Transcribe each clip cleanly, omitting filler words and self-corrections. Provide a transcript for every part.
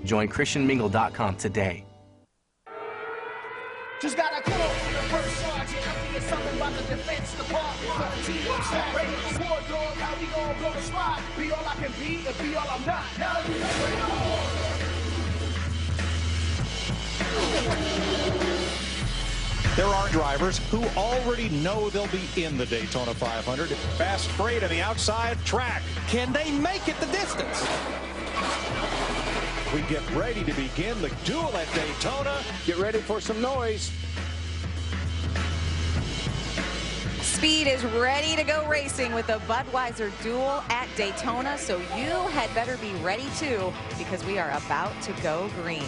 Join ChristianMingle.com today. Just got a call from the first sergeant. I'm thinking something about the defense department. For the team I'm stacked. Ready for war, dog. How we gon' blow the spot? Be all I can be and be all I'm not. Now you ready for war. There are drivers who already know they'll be in the Daytona 500. Fast freight on the outside track. Can they make it the distance? We get ready to begin the duel at Daytona. Get ready for some noise. Speed is ready to go racing with the Budweiser Duel at Daytona, so you had better be ready too, because we are about to go green.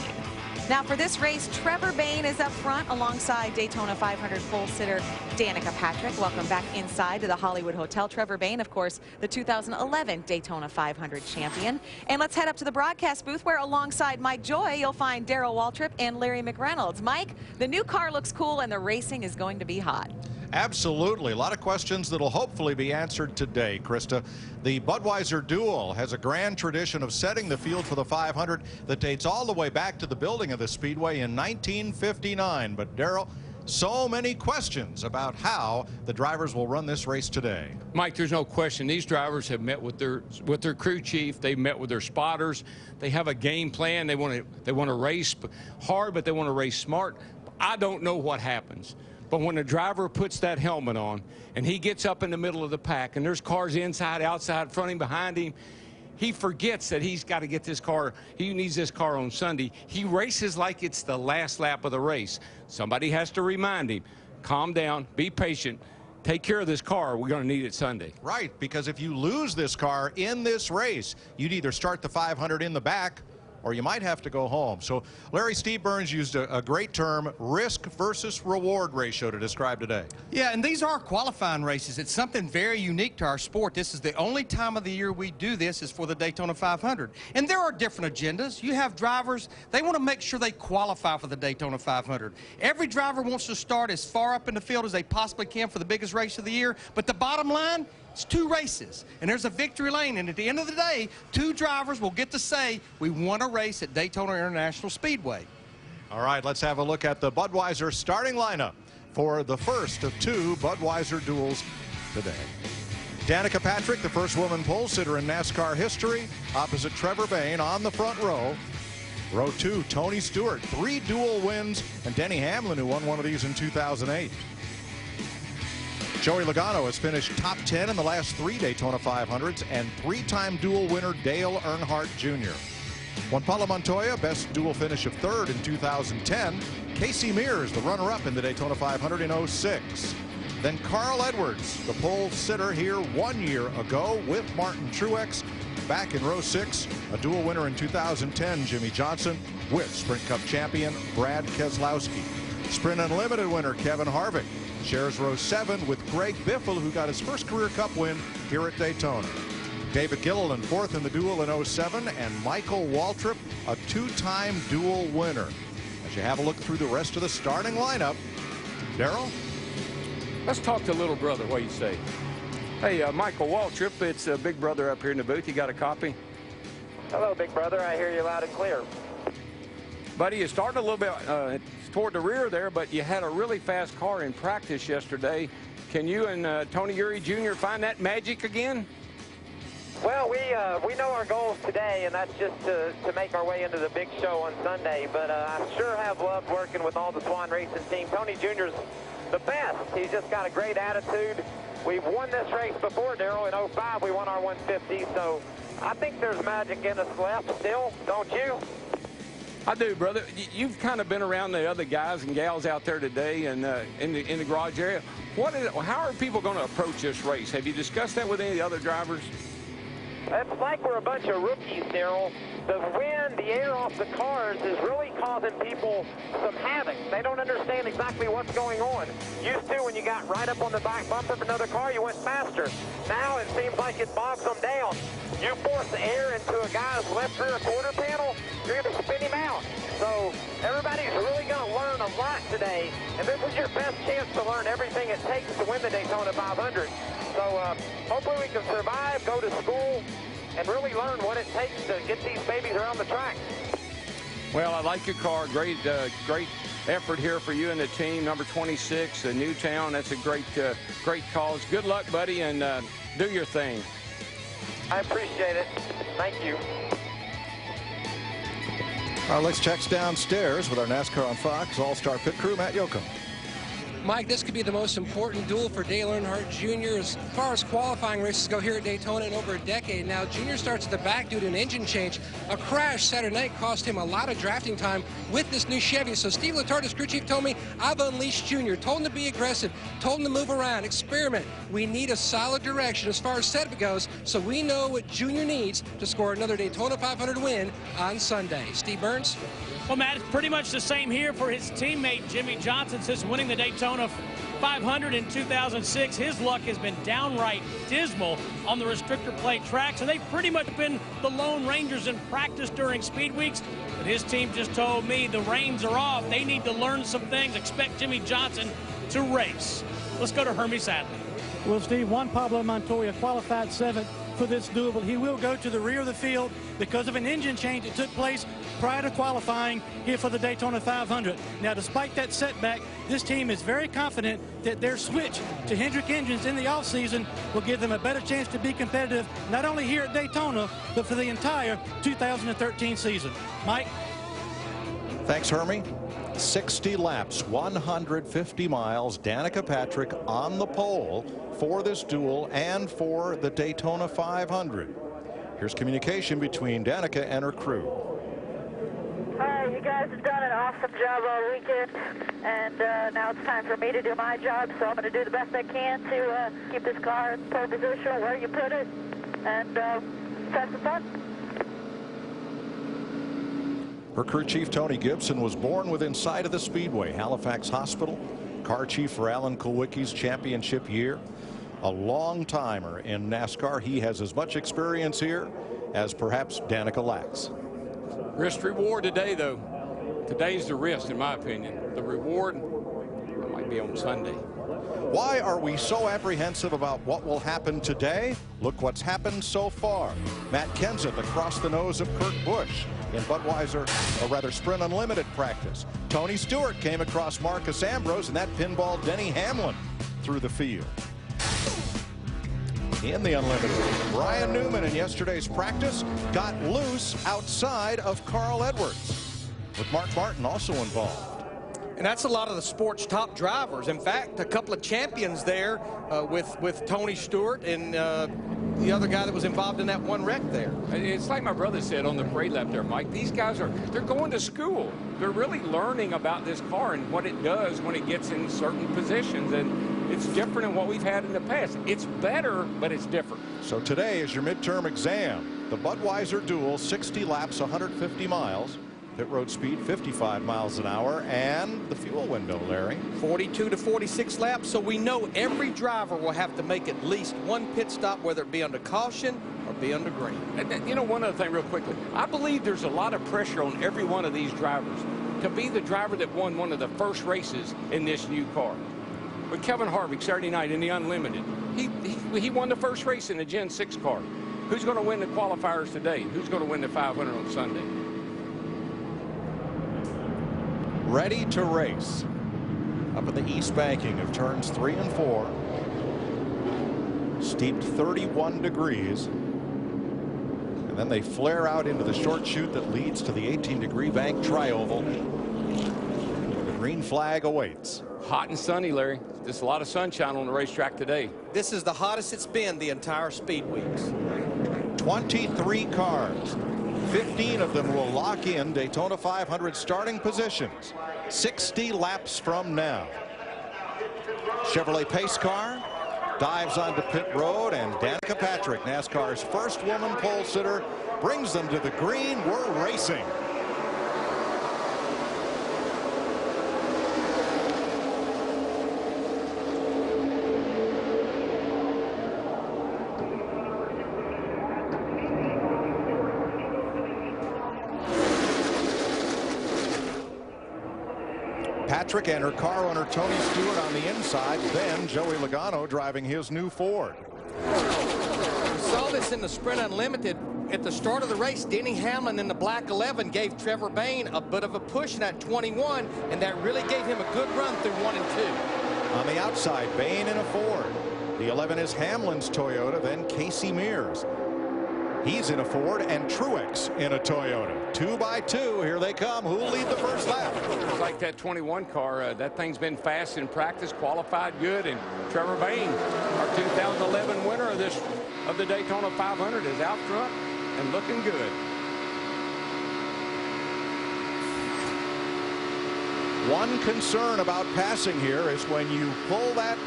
Now for this race, Trevor Bayne is up front alongside Daytona 500 pole sitter Danica Patrick. Welcome back inside to the Hollywood Hotel. Trevor Bayne, of course, the 2011 Daytona 500 champion. And let's head up to the broadcast booth where alongside Mike Joy, you'll find Darrell Waltrip and Larry McReynolds. Mike, the new car looks cool and the racing is going to be hot. Absolutely. A lot of questions that'll hopefully be answered today, Krista. The Budweiser Duel has a grand tradition of setting the field for the 500 that dates all the way back to the building of the Speedway in 1959. But, Darrell, so many questions about how the drivers will run this race today. Mike, there's no question. These drivers have met with their crew chief. They've met with their spotters. They have a game plan. They want to race hard, but they want to race smart. I don't know what happens. But when a driver puts that helmet on and he gets up in the middle of the pack and there's cars inside, outside, front him, behind him, he forgets that he's got to get this car. He needs this car on Sunday. He races like it's the last lap of the race. Somebody has to remind him, calm down, be patient, take care of this car. We're going to need it Sunday. Right, because if you lose this car in this race, you'd either start the 500 in the back or you might have to go home. So Larry, Steve Burns used a great term, risk versus reward ratio, to describe today. Yeah, and these are qualifying races. It's something very unique to our sport. This is the only time of the year we do this is for the Daytona 500. And there are different agendas. You have drivers, they want to make sure they qualify for the Daytona 500. Every driver wants to start as far up in the field as they possibly can for the biggest race of the year. But the bottom line, it's 2 races, and there's a victory lane, and at the end of the day, 2 drivers will get to say, we won a race at Daytona International Speedway. All right, let's have a look at the Budweiser starting lineup for the first of 2 Budweiser duels today. Danica Patrick, the first woman pole sitter in NASCAR history, opposite Trevor Bayne on the front row. Row 2, Tony Stewart, 3 duel wins, and Denny Hamlin, who won one of these in 2008. Joey Logano has finished top 10 in the last 3 Daytona 500s, and 3-time duel winner Dale Earnhardt Jr. Juan Pablo Montoya, best duel finish of 3rd in 2010. Casey Mears, the runner-up in the Daytona 500 in 06. Then Carl Edwards, the pole sitter here 1 year ago with Martin Truex. Back in row 6, a duel winner in 2010, Jimmy Johnson, with Sprint Cup champion Brad Keselowski. Sprint Unlimited winner Kevin Harvick shares row 7 with Greg Biffle, who got his first career cup win here at Daytona. David Gilliland, 4th in the duel in 07, and Michael Waltrip, a 2-time duel winner. As you have a look through the rest of the starting lineup, Darrell? Let's talk to little brother. What do you say? Hey, Michael Waltrip, it's Big Brother up here in the booth. You got a copy? Hello, Big Brother. I hear you loud and clear. Buddy, you started a little bit toward the rear there, but you had a really fast car in practice yesterday. Can you and Tony Eury Jr. find that magic again? Well, we know our goals today, and that's just to make our way into the big show on Sunday. But I sure have loved working with all the Swan Racing team. Tony Jr.'s the best. He's just got a great attitude. We've won this race before, Darrell. In 05, we won our 150. So I think there's magic in us left still, don't you? I do, brother. You've kind of been around the other guys and gals out there today and in the garage area. How are people going to approach this race? Have you discussed that with any of the other drivers? It's like we're a bunch of rookies, Darrell. The wind, the air off the cars is really causing people some havoc. They don't understand exactly what's going on. Used to, when you got right up on the back bumper of another car, you went faster. Now it seems like it bogs them down. You force the air into a guy's left rear quarter panel, you're going to spin him out. So everybody's really going to learn a lot today, and this is your best chance to learn everything it takes to win the Daytona 500. So hopefully we can survive, go to school, and really learn what it takes to get these babies around the track. Well, I like your car. Great effort here for you and the team. Number 26, Newtown. That's a great cause. Good luck, buddy, and do your thing. I appreciate it. Thank you. Our let's checks downstairs with our NASCAR on Fox All-Star Pit Crew, Matt Yoakum. Mike, this could be the most important duel for Dale Earnhardt Jr. as far as qualifying races go here at Daytona in over a decade. Now, Jr. starts at the back due to an engine change. A crash Saturday night cost him a lot of drafting time with this new Chevy. So Steve Letarte, his crew chief, told me, I've unleashed Jr., told him to be aggressive, told him to move around, experiment. We need a solid direction as far as setup goes, so we know what Jr. needs to score another Daytona 500 win on Sunday. Steve Burns? Well, Matt, it's pretty much the same here for his teammate Jimmy Johnson since winning the Daytona 500 in 2006. His luck has been downright dismal on the restrictor plate tracks, and they've pretty much been the Lone Rangers in practice during speed weeks. But his team just told me the reins are off. They need to learn some things. Expect Jimmy Johnson to race. Let's go to Hermie Sadler. Well, Steve, Juan Pablo Montoya qualified 7th for this duel, but he will go to the rear of the field because of an engine change that took place prior to qualifying here for the Daytona 500. Now, despite that setback, this team is very confident that their switch to Hendrick engines in the offseason will give them a better chance to be competitive, not only here at Daytona, but for the entire 2013 season. Mike? Thanks, Hermie. 60 laps, 150 miles. Danica Patrick on the pole for this duel and for the Daytona 500. Here's communication between Danica and her crew. Hi, you guys have done an awesome job all weekend, and now it's time for me to do my job, so I'm going to do the best I can to keep this car in pole position where you put it, and have some fun. Her crew chief, Tony Gibson, was born within sight of the Speedway, Halifax Hospital. Car chief for Alan Kulwicki's championship year. A long timer in NASCAR. He has as much experience here as perhaps Danica lacks. Risk reward today, though. Today's the risk, in my opinion. The reward might be on Sunday. Why are we so apprehensive about what will happen today? Look what's happened so far. Matt Kenseth across the nose of Kurt Busch in Budweiser, or rather Sprint Unlimited practice. Tony Stewart came across Marcus Ambrose, and that pinballed Denny Hamlin through the field. In the Unlimited, Brian Newman in yesterday's practice got loose outside of Carl Edwards, with Mark Martin also involved. And that's a lot of the sport's top drivers. In fact, a couple of champions there with Tony Stewart and the other guy that was involved in that one wreck there. It's like my brother said on the parade lap there, Mike. These guys they're going to school. They're really learning about this car and what it does when it gets in certain positions. And it's different than what we've had in the past. It's better, but it's different. So today is your midterm exam. The Budweiser Duel, 60 laps, 150 miles. Pit road speed 55 miles an hour, and the fuel window, Larry. 42 to 46 laps, so we know every driver will have to make at least one pit stop, whether it be under caution or be under green. And, you know, one other thing real quickly. I believe there's a lot of pressure on every one of these drivers to be the driver that won one of the first races in this new car. But Kevin Harvick Saturday night in the Unlimited, he won the first race in the Gen 6 car. Who's going to win the qualifiers today? Who's going to win the 500 on Sunday? Ready to race up in the east banking of turns 3 and 4. Steeped 31 degrees. And then they flare out into the short chute that leads to the 18-degree bank trioval. The green flag awaits. Hot and sunny, Larry. There's a lot of sunshine on the racetrack today. This is the hottest it's been the entire speed weeks. 23 cars. 15 of them will lock in Daytona 500 starting positions 60 laps from now. Chevrolet pace car dives onto pit road, and Danica Patrick, NASCAR's first woman pole sitter, brings them to the green. We're racing. Patrick and her car owner Tony Stewart on the inside, then Joey Logano driving his new Ford. We saw this in the Sprint Unlimited at the start of the race, Denny Hamlin in the black 11 gave Trevor Bayne a bit of a push in that 21, and that really gave him a good run through 1 and 2. On the outside, Bayne in a Ford. The 11 is Hamlin's Toyota, then Casey Mears. He's in a Ford, and Truex in a Toyota. 2 by 2, here they come. Who'll lead the first lap? It's like that 21 car. That thing's been fast in practice, qualified good, and Trevor Bayne, our 2011 winner of the Daytona 500, is out front and looking good. One concern about passing here is when you pull that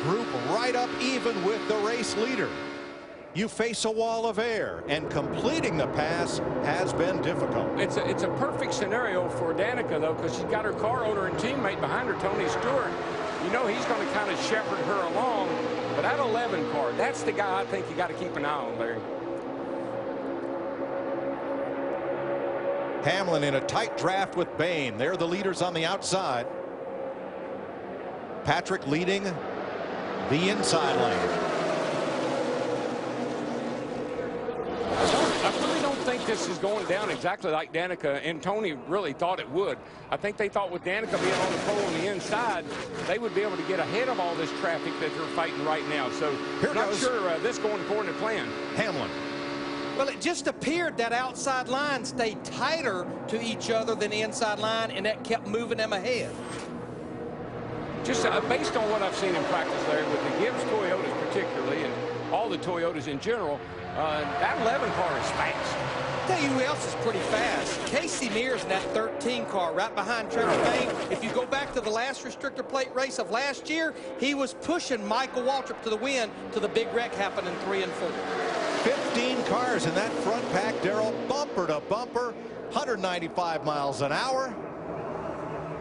group right up even with the race leader. You face a wall of air, and completing the pass has been difficult. It's a perfect scenario for Danica, though, because she's got her car owner and teammate behind her, Tony Stewart. You know he's going to kind of shepherd her along. But that 11 car, that's the guy I think you got to keep an eye on, Larry. Hamlin in a tight draft with Bayne. They're the leaders on the outside. Patrick leading the inside lane. I really don't think this is going down exactly like Danica and Tony really thought it would. I think they thought with Danica being on the pole on the inside, they would be able to get ahead of all this traffic that they're fighting right now. So I'm not sure this going according to plan. Hamlin. Well, it just appeared that outside line stayed tighter to each other than the inside line, and that kept moving them ahead. Just based on what I've seen in practice, Larry, with the Gibbs Toyotas particularly, and all the Toyotas in general, that 11 car is fast. I'll tell you who else is pretty fast. Casey Mears in that 13 car right behind Trevor Bayne. If you go back to the last restrictor plate race of last year, he was pushing Michael Waltrip to the win to the big wreck happened in 3 and 4. 15 cars in that front pack, Darrell, bumper to bumper, 195 miles an hour.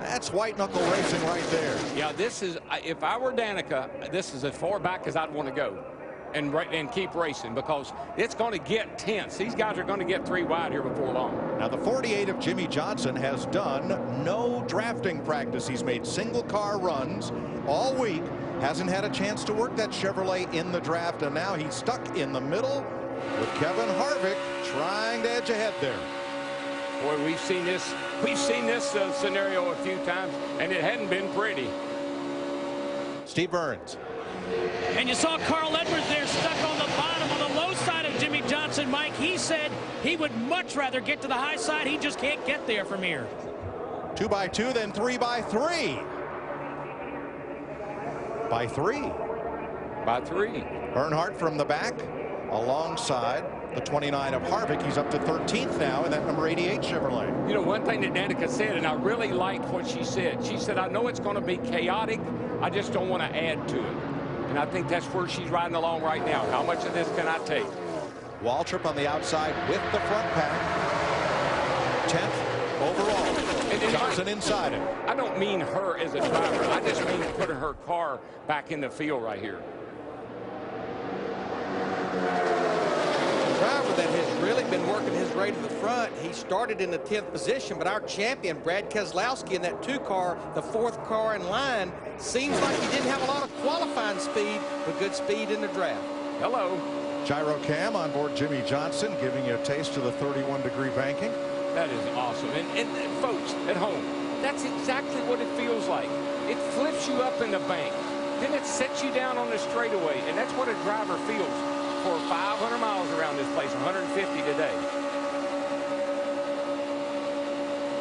That's white knuckle racing right there. Yeah, this is, if I were Danica, this is as far back as I'd want to go and keep racing, because it's going to get tense. These guys are going to get 3 wide here before long. Now the 48 of Jimmy Johnson has done no drafting practice. He's made single car runs all week. Hasn't had a chance to work that Chevrolet in the draft, and now he's stuck in the middle with Kevin Harvick trying to edge ahead there. Boy, we've seen this scenario a few times, and it hadn't been pretty. Steve Burns. And you saw Carl Edwards there stuck on the bottom on the low side of Jimmy Johnson. Mike, he said he would much rather get to the high side. He just can't get there from here. 2 by 2, then 3 by 3. By 3. By 3. Earnhardt from the back alongside the 29 of Harvick. He's up to 13th now in that number 88 Chevrolet. You know, one thing that Danica said, and I really liked what she said. She said, I know it's going to be chaotic. I just don't want to add to it. And I think that's where she's riding along right now. How much of this can I take? Waltrip on the outside with the front pack. 10th overall. And Johnson inside it. I don't mean her as a driver. I just mean putting her car back in the field right here. Driver that has really been working his way to the front. He started in the 10th position, but our champion, Brad Keselowski, in that 2 car, the 4th car in line, seems like he didn't have a lot of qualifying speed, but good speed in the draft. Hello. Gyro cam on board Jimmy Johnson, giving you a taste of the 31-degree banking. That is awesome. And folks at home, that's exactly what it feels like. It flips you up in the bank. Then it sets you down on the straightaway, and that's what a driver feels for 500 miles around this place, 150 today.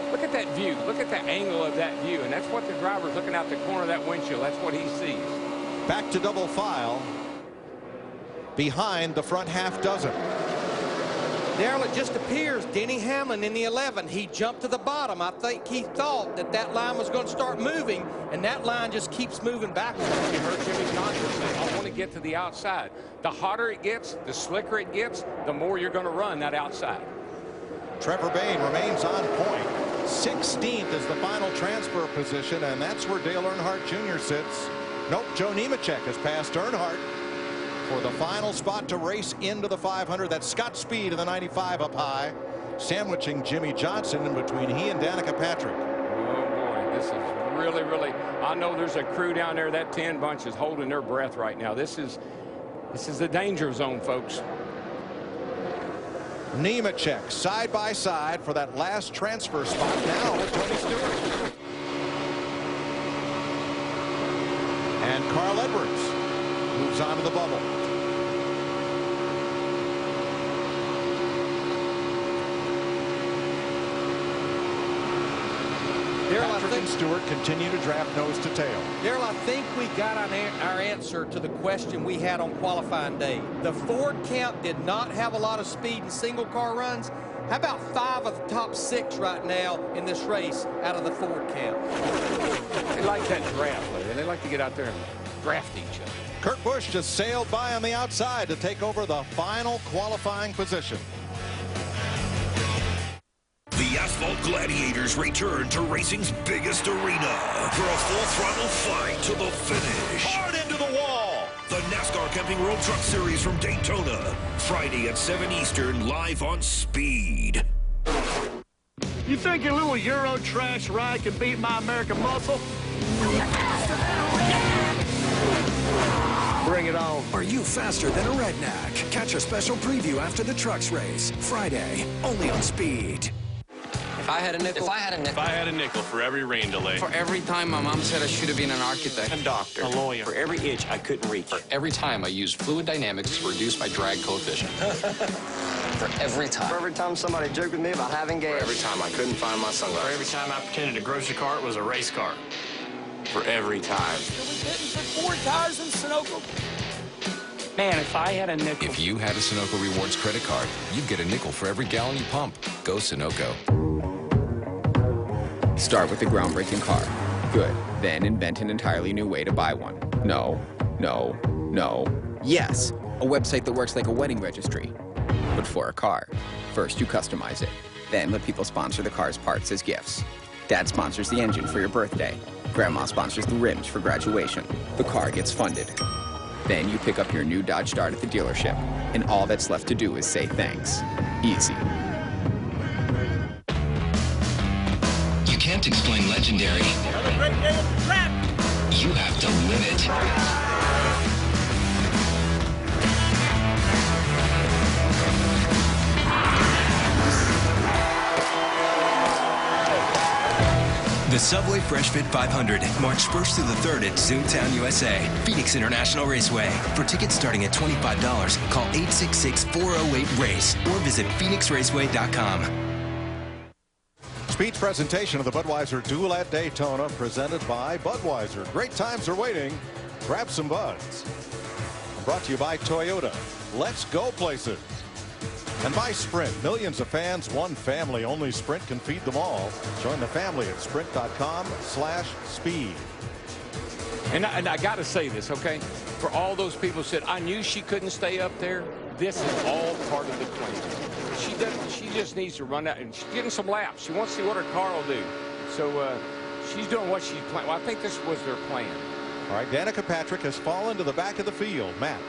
Look at that view. Look at the angle of that view, and that's what the driver's looking out the corner of that windshield. That's what he sees. Back to double file behind the front half dozen. Darrell, it just appears Denny Hamlin in the 11. He jumped to the bottom. I think he thought that line was going to start moving, and that line just keeps moving backwards. You heard Jimmy Johnson say, I want to get to the outside. The hotter it gets, the slicker it gets, the more you're going to run that outside. Trevor Bayne remains on point. 16th is the final transfer position, and that's where Dale Earnhardt Jr. sits. Nope, Joe Nemechek has passed Earnhardt for the final spot to race into the 500. That's Scott Speed in the 95 up high, sandwiching Jimmy Johnson in between he and Danica Patrick. Oh boy, this is really, really, I know there's a crew down there. That 10 bunch is holding their breath right now. This is the danger zone, folks. Nemechek side by side for that last transfer spot now with Tony Stewart. And Carl Edwards moves on to the bubble. Patrick and Stewart continue to draft nose to tail. Daryl, I think we got our answer to the question we had on qualifying day. The Ford camp did not have a lot of speed in single car runs. How about 5 of the top 6 right now in this race out of the Ford camp? They like that draft, Larry. They like to get out there and draft each other. Kurt Busch just sailed by on the outside to take over the final qualifying position. The Asphalt Gladiators return to racing's biggest arena for a full-throttle fight to the finish. Hard into the wall. The NASCAR Camping World Truck Series from Daytona. Friday at 7 Eastern, live on Speed. You think your little Euro trash ride can beat my American muscle? Bring it on. Are you faster than a redneck? Catch a special preview after the trucks race. Friday, only on Speed. If I had a nickel. If I had a nickel. If I had a nickel for every rain delay. For every time my mom said I should have been an architect. A doctor. A lawyer. For every itch I couldn't reach. For every time I used fluid dynamics to reduce my drag coefficient. For every time. For every time somebody joked with me about having gas. For every time I couldn't find my sunglasses. For every time I pretended a grocery cart was a race car. For every time. Are we getting for 4 tires in Sunoco? Man, if I had a nickel. If you had a Sunoco Rewards credit card, you'd get a nickel for every gallon you pump. Go Sunoco. Start with a groundbreaking car. Good. Then invent an entirely new way to buy one. No. No. No. Yes. A website that works like a wedding registry. But for a car. First you customize it. Then let people sponsor the car's parts as gifts. Dad sponsors the engine for your birthday. Grandma sponsors the rims for graduation. The car gets funded. Then you pick up your new Dodge Dart at the dealership. And all that's left to do is say thanks. Easy. You can't explain legendary. Another great day at the track. You have to live it. The Subway Fresh Fit 500, March 1st through the 3rd at Zoomtown, USA, Phoenix International Raceway. For tickets starting at $25, call 866-408-RACE or visit phoenixraceway.com. Speed's presentation of the Budweiser Duel at Daytona, presented by Budweiser. Great times are waiting. Grab some buds. Brought to you by Toyota. Let's go places. And by Sprint. Millions of fans, one family. Only Sprint can feed them all. Join the family at sprint.com/speed. And I got to say this, okay? For all those people who said, I knew she couldn't stay up there, this is all part of the plan. She just needs to run out, and she's getting some laps. She wants to see what her car will do. So she's doing what she's planning. Well, I think this was their plan. All right, Danica Patrick has fallen to the back of the field. Matt.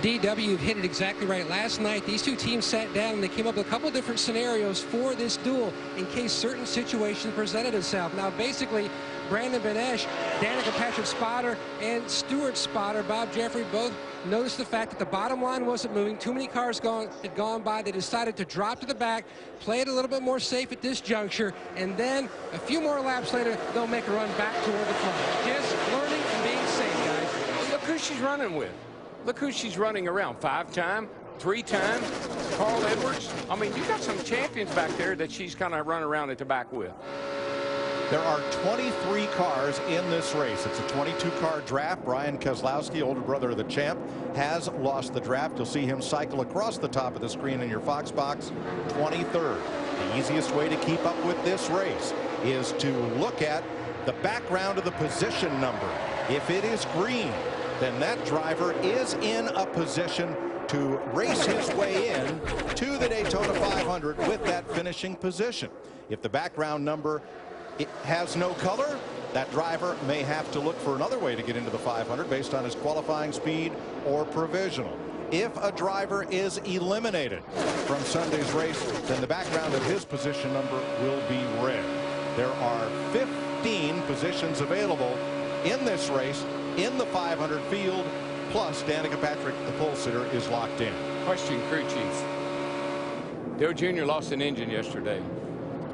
DW, you've hit it exactly right. Last night, these two teams sat down and they came up with a couple different scenarios for this duel in case certain situations presented itself. Now, basically, Brandon Benesh, Danica Patrick's spotter, and Stewart's spotter, Bob Jeffrey, both noticed the fact that the bottom line wasn't moving. Too many cars had gone by. They decided to drop to the back, play it a little bit more safe at this juncture, and then a few more laps later, they'll make a run back toward the front. Just learning and being safe, guys. Look who she's running with. Look who she's running around. 5-time, 3-time, Carl Edwards. I mean, you got some champions back there that she's kind of running around at the back with. There are 23 cars in this race. It's a 22-car draft. Brian Keselowski, older brother of the champ, has lost the draft. You'll see him cycle across the top of the screen in your Fox box, 23rd. The easiest way to keep up with this race is to look at the background of the position number. If it is green, then that driver is in a position to race his way in to the Daytona 500 with that finishing position. If the background number has no color, that driver may have to look for another way to get into the 500 based on his qualifying speed or provisional. If a driver is eliminated from Sunday's race, then the background of his position number will be red. There are 15 positions available in this race in the 500 field, plus Danica Patrick, the pole sitter, is locked in. Question, crew chief. Dale Jr. lost an engine yesterday.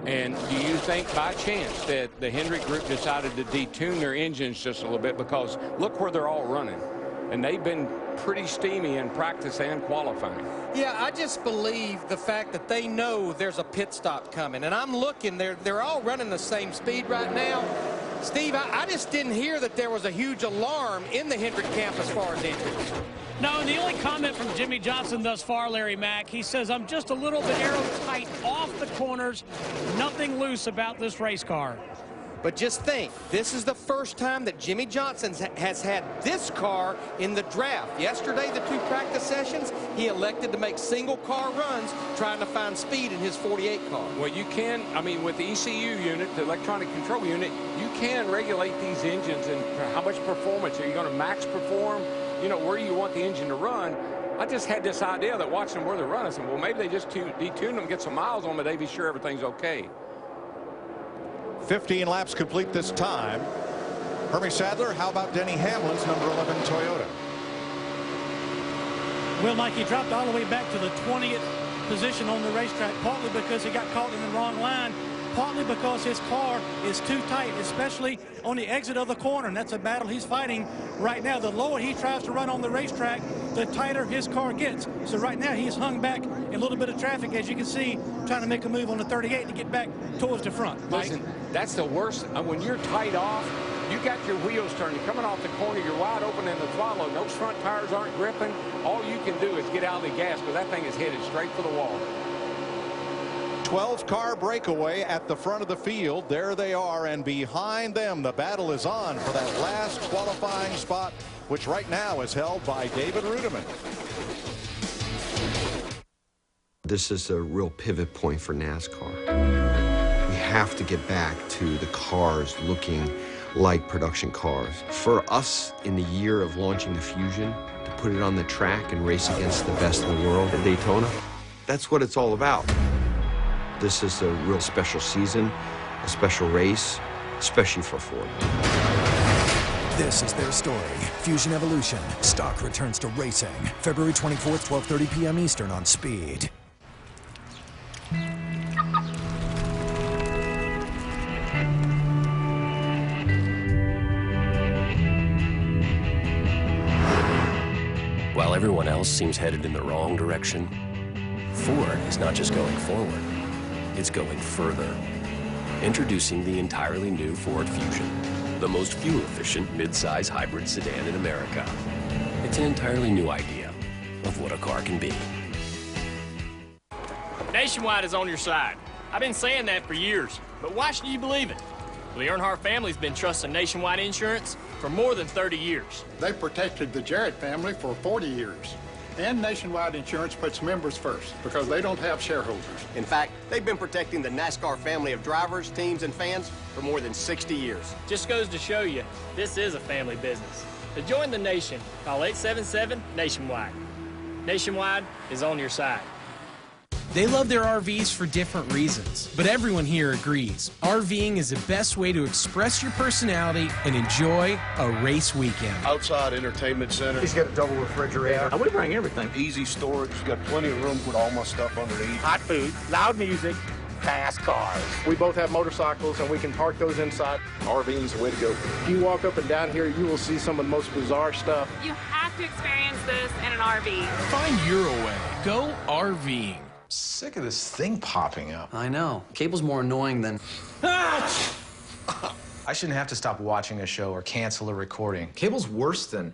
And do you think by chance that the Hendrick group decided to detune their engines just a little bit? Because look where they're all running. And they've been pretty steamy in practice and qualifying. Yeah, I just believe the fact that they know there's a pit stop coming. And I'm looking, they're all running the same speed right now. Steve, I just didn't hear that there was a huge alarm in the Hendrick camp as far as engines. No, and the only comment from Jimmy Johnson thus far, Larry Mack, he says, I'm just a little bit aero tight off the corners. Nothing loose about this race car. But just think, this is the first time that Jimmy Johnson has had this car in the draft. Yesterday, the 2 practice sessions, he elected to make single car runs trying to find speed in his 48 car. Well, you can, I mean, with the ECU unit, the electronic control unit, you can regulate these engines and how much performance. Are you going to max perform? You know, where you want the engine to run. I just had this idea that watching them where they're running, I said, well, maybe they just detune them, get some miles on them, they be sure everything's okay. 15 laps complete this time. Hermie Sadler, how about Denny Hamlin's number 11 Toyota? Well, Mike, he dropped all the way back to the 20th position on the racetrack, partly because he got caught in the wrong line, partly because his car is too tight, especially on the exit of the corner, and that's a battle he's fighting right now. The lower he tries to run on the racetrack, the tighter his car gets. So right now he's hung back in a little bit of traffic, as you can see, trying to make a move on the 38 to get back towards the front. Listen, that's the worst. When you're tight off, you got your wheels turning. You're coming off the corner, you're wide open in the throttle. Those front tires aren't gripping. All you can do is get out of the gas because that thing is headed straight for the wall. 12-car breakaway at the front of the field. There they are, and behind them the battle is on for that last qualifying spot, which right now is held by David Rudiman. This is a real pivot point for NASCAR. We have to get back to the cars looking like production cars. For us, in the year of launching the Fusion, to put it on the track and race against the best in the world at Daytona, that's what it's all about. This is a real special season, a special race, especially for Ford. This is their story. Fusion Evolution. Stock returns to racing. February 24th, 12:30 p.m. Eastern on Speed. While everyone else seems headed in the wrong direction, Ford is not just going forward. It's going further. Introducing the entirely new Ford Fusion, the most fuel-efficient mid-size hybrid sedan in America. It's an entirely new idea of what a car can be. Nationwide is on your side. I've been saying that for years, but why should you believe it? The Earnhardt family's been trusting Nationwide Insurance for more than 30 years. They protected the Jarrett family for 40 years. And Nationwide Insurance puts members first because they don't have shareholders. In fact, they've been protecting the NASCAR family of drivers, teams, and fans for more than 60 years. Just goes to show you, this is a family business. To join the nation, call 877-NATIONWIDE. Nationwide is on your side. They love their RVs for different reasons, but everyone here agrees. RVing is the best way to express your personality and enjoy a race weekend. Outside entertainment center. He's got a double refrigerator. We bring everything. Easy storage. Got plenty of room to put all my stuff underneath. Hot food, loud music, fast cars. We both have motorcycles and we can park those inside. RVing's the way to go. If you walk up and down here, you will see some of the most bizarre stuff. You have to experience this in an RV. Find your way. Go RVing. Sick of this thing popping up. I know. Cable's more annoying than... I shouldn't have to stop watching a show or cancel a recording. Cable's worse than...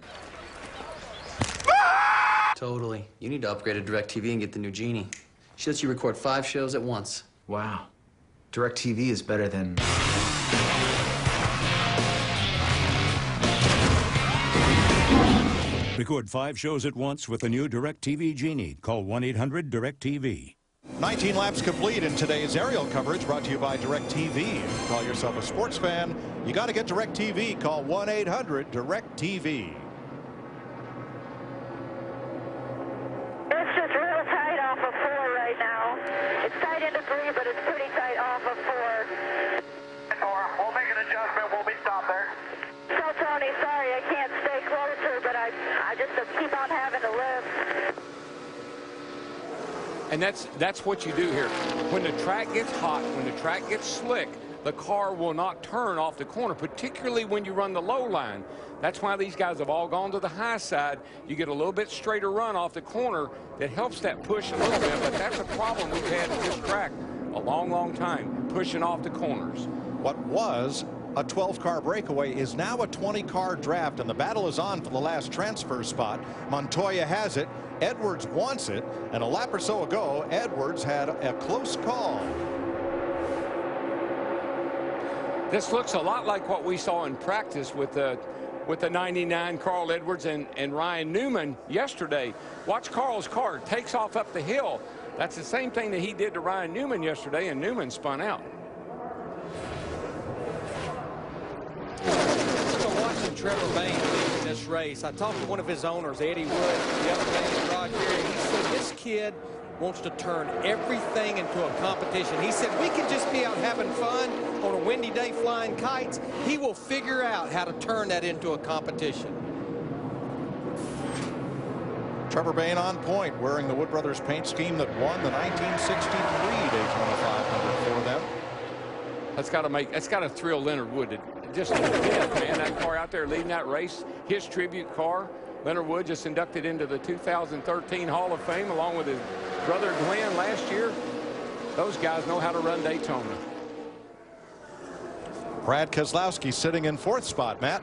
Totally. You need to upgrade to DirecTV and get the new Genie. She lets you record 5 shows at once. Wow. DirecTV is better than... Record 5 shows at once with the new DirecTV Genie. Call 1-800-DirecTV. 19 laps complete in today's aerial coverage, brought to you by DirecTV. If you call yourself a sports fan, you got to get DirecTV. Call 1-800-DirecTV. It's just real tight off of 4 right now. It's tight into 3, but it's pretty tight off of 4. We'll make an adjustment. We'll be stopped there. So, Tony, sorry I can't stay closer, but I just keep on having to lift. And that's what you do here. When the track gets hot, when the track gets slick, the car will not turn off the corner, particularly when you run the low line. That's why these guys have all gone to the high side. You get a little bit straighter run off the corner that helps that push a little bit, but that's a problem we've had at this track a long, long time, pushing off the corners. What was a 12-car breakaway is now a 20-car draft, and the battle is on for the last transfer spot. Montoya has it. Edwards wants it, and a lap or so ago, Edwards had a close call. This looks a lot like what we saw in practice with the 99 Carl Edwards and Ryan Newman yesterday. Watch Carl's car takes off up the hill. That's the same thing that he did to Ryan Newman yesterday, and Newman spun out. Watching Trevor Bain lead this race, I talked to one of his owners, Eddie Wood, the other day in Rock here, and he said this kid wants to turn everything into a competition. He said we can just be out having fun on a windy day flying kites. He will figure out how to turn that into a competition. Trevor Bain on point, wearing the Wood Brothers paint scheme that won the 1963 Daytona 500 for them. That's got to thrill Leonard Wood. Just to death, man. That car out there leading that race, his tribute car. Leonard Wood just inducted into the 2013 Hall of Fame along with his brother Glenn last year. Those guys know how to run Daytona. Brad Keselowski sitting in 4th spot, Matt.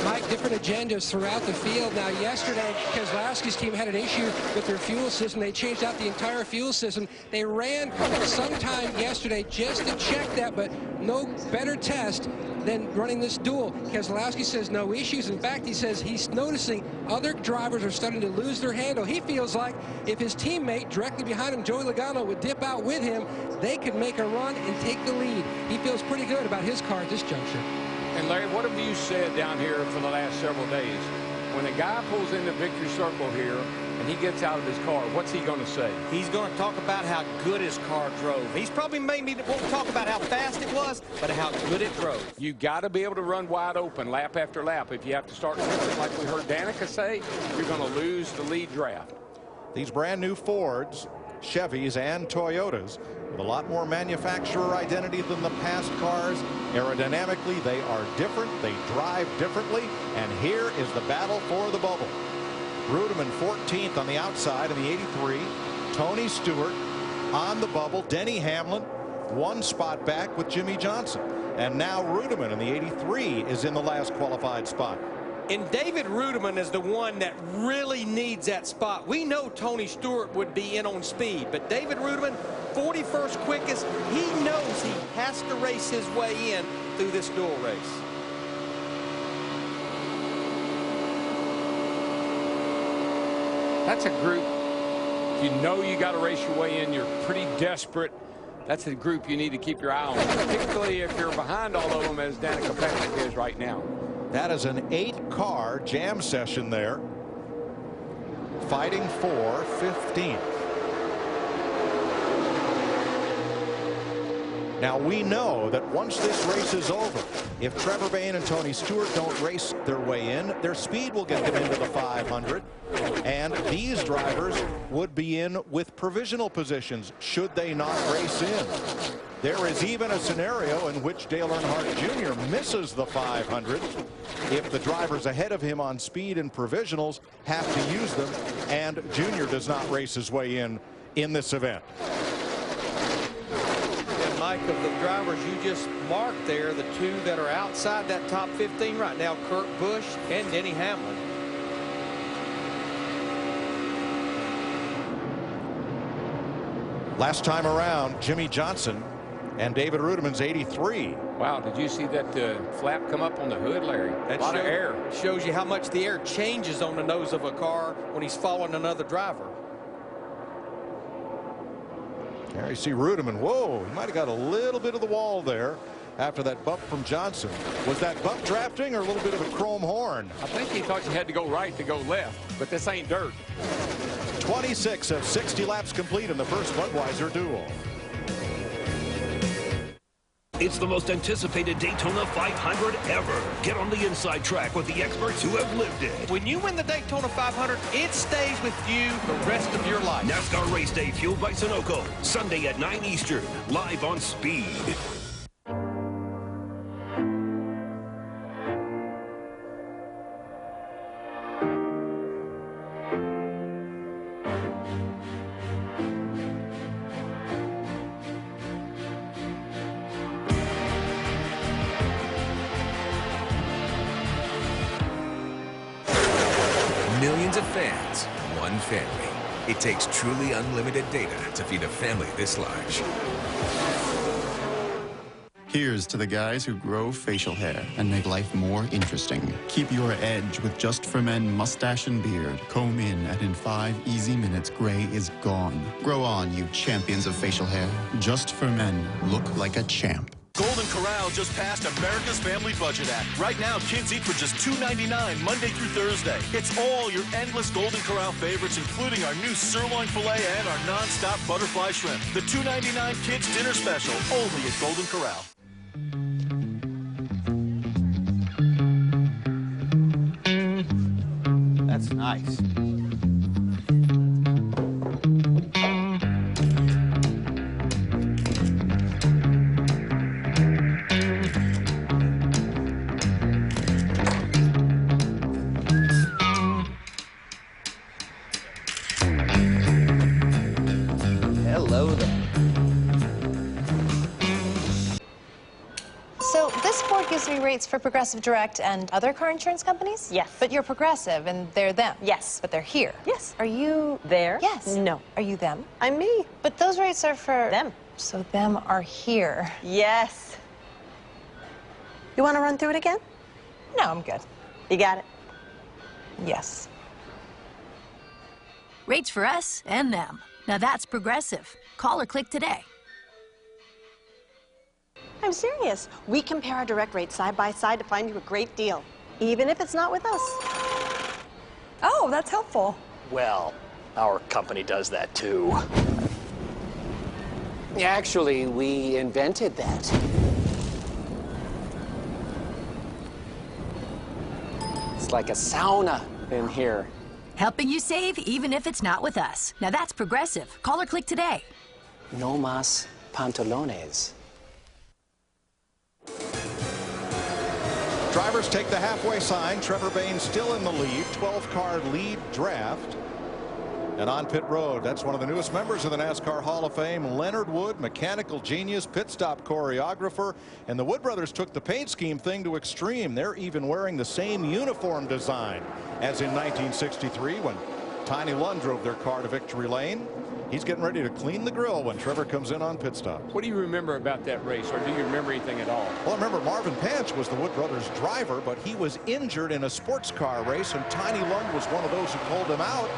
Mike, different agendas throughout the field. Now, yesterday, Keselowski's team had an issue with their fuel system. They changed out the entire fuel system. They ran sometime yesterday just to check that, but no better test than running this duel. Keselowski says no issues. In fact, he says he's noticing other drivers are starting to lose their handle. He feels like if his teammate directly behind him, Joey Logano, would dip out with him, they could make a run and take the lead. He feels pretty good about his car at this juncture. And Larry, what have you said down here for the last several days? When a guy pulls into victory circle here and he gets out of his car, what's he going to say? He's going to talk about how good his car drove. He's probably maybe won't talk about how fast it was, but how good it drove. You got to be able to run wide open lap after lap. If you have to start racing like we heard Danica say, you're going to lose the lead draft. These brand new Fords, Chevys, and Toyotas with a lot more manufacturer identity than the past cars. Aerodynamically, they are different. They drive differently. And here is the battle for the bubble. Rudeman 14th on the outside in the 83. Tony Stewart on the bubble. Denny Hamlin 1 spot back with Jimmy Johnson. And now Rudeman in the 83 is in the last qualified spot. And David Rudeman is the one that really needs that spot. We know Tony Stewart would be in on speed, but David Rudeman, 41st quickest, he knows he has to race his way in through this dual race. That's a group, you know you got to race your way in. You're pretty desperate. That's a group you need to keep your eye on, particularly if you're behind all of them as Danica Patrick is right now. That is an 8-car jam session there, fighting for 15th. Now we know that once this race is over, if Trevor Bain and Tony Stewart don't race their way in, their speed will get them into the 500, and these drivers would be in with provisional positions should they not race in. There is even a scenario in which Dale Earnhardt Jr. misses the 500 if the drivers ahead of him on speed and provisionals have to use them, and Jr. does not race his way in this event. And Mike, of the drivers you just marked there, the 2 that are outside that top 15 right now, Kurt Busch and Denny Hamlin. Last time around, Jimmy Johnson and David Rudeman's 83. Wow, did you see that flap come up on the hood, Larry? A lot of air. Shows you how much the air changes on the nose of a car when he's following another driver. There you see Rudeman. Whoa, he might have got a little bit of the wall there after that bump from Johnson. Was that bump drafting or a little bit of a chrome horn? I think he thought you had to go right to go left, but this ain't dirt. 26 of 60 laps complete in the first Budweiser duel. It's the most anticipated Daytona 500 ever. Get on the inside track with the experts who have lived it. When you win the Daytona 500, it stays with you the rest of your life. NASCAR Race Day fueled by Sunoco. Sunday at 9 Eastern. Live on Speed. Millions of fans, one family. It takes truly unlimited data to feed a family this large. Here's to the guys who grow facial hair and make life more interesting. Keep your edge with Just for Men mustache and beard. Comb in, and in 5 easy minutes, gray is gone. Grow on, you champions of facial hair. Just for Men. Look like a champ. Golden Corral just passed America's Family Budget Act. Right now, kids eat for just $2.99 Monday through Thursday. It's all your endless Golden Corral favorites, including our new sirloin filet and our non-stop butterfly shrimp. The $2.99 Kids Dinner Special, only at Golden Corral. That's nice. Hello there. So this board gives me rates for Progressive Direct and other car insurance companies? Yes. But you're Progressive and they're them? Yes. But they're here? Yes. Are you... There? Yes. No. Are you them? I'm me. But those rates are for... Them. So them are here? Yes. You want to run through it again? No, I'm good. You got it? Yes. Rates for us and them. Now that's Progressive. Call or click today. I'm serious. We compare our direct rates side by side to find you a great deal, even if it's not with us. Oh, that's helpful. Well, our company does that too. Actually, we invented that. It's like a sauna in here. Helping you save even if it's not with us. Now that's Progressive. Call or click today. No más pantalones. Drivers take the halfway sign. Trevor Bayne still in the lead. 12-car lead draft. And on pit road, that's one of the newest members of the NASCAR Hall of Fame, Leonard Wood, mechanical genius, pit stop choreographer. And the Wood brothers took the paint scheme thing to extreme. They're even wearing the same uniform design as in 1963 when Tiny Lund drove their car to victory lane. He's getting ready to clean the grill when Trevor comes in on pit stop. What do you remember about that race, or do you remember anything at all? Well, I remember Marvin Pance was the Wood brothers driver, but he was injured in a sports car race, and Tiny Lund was one of those who pulled him out.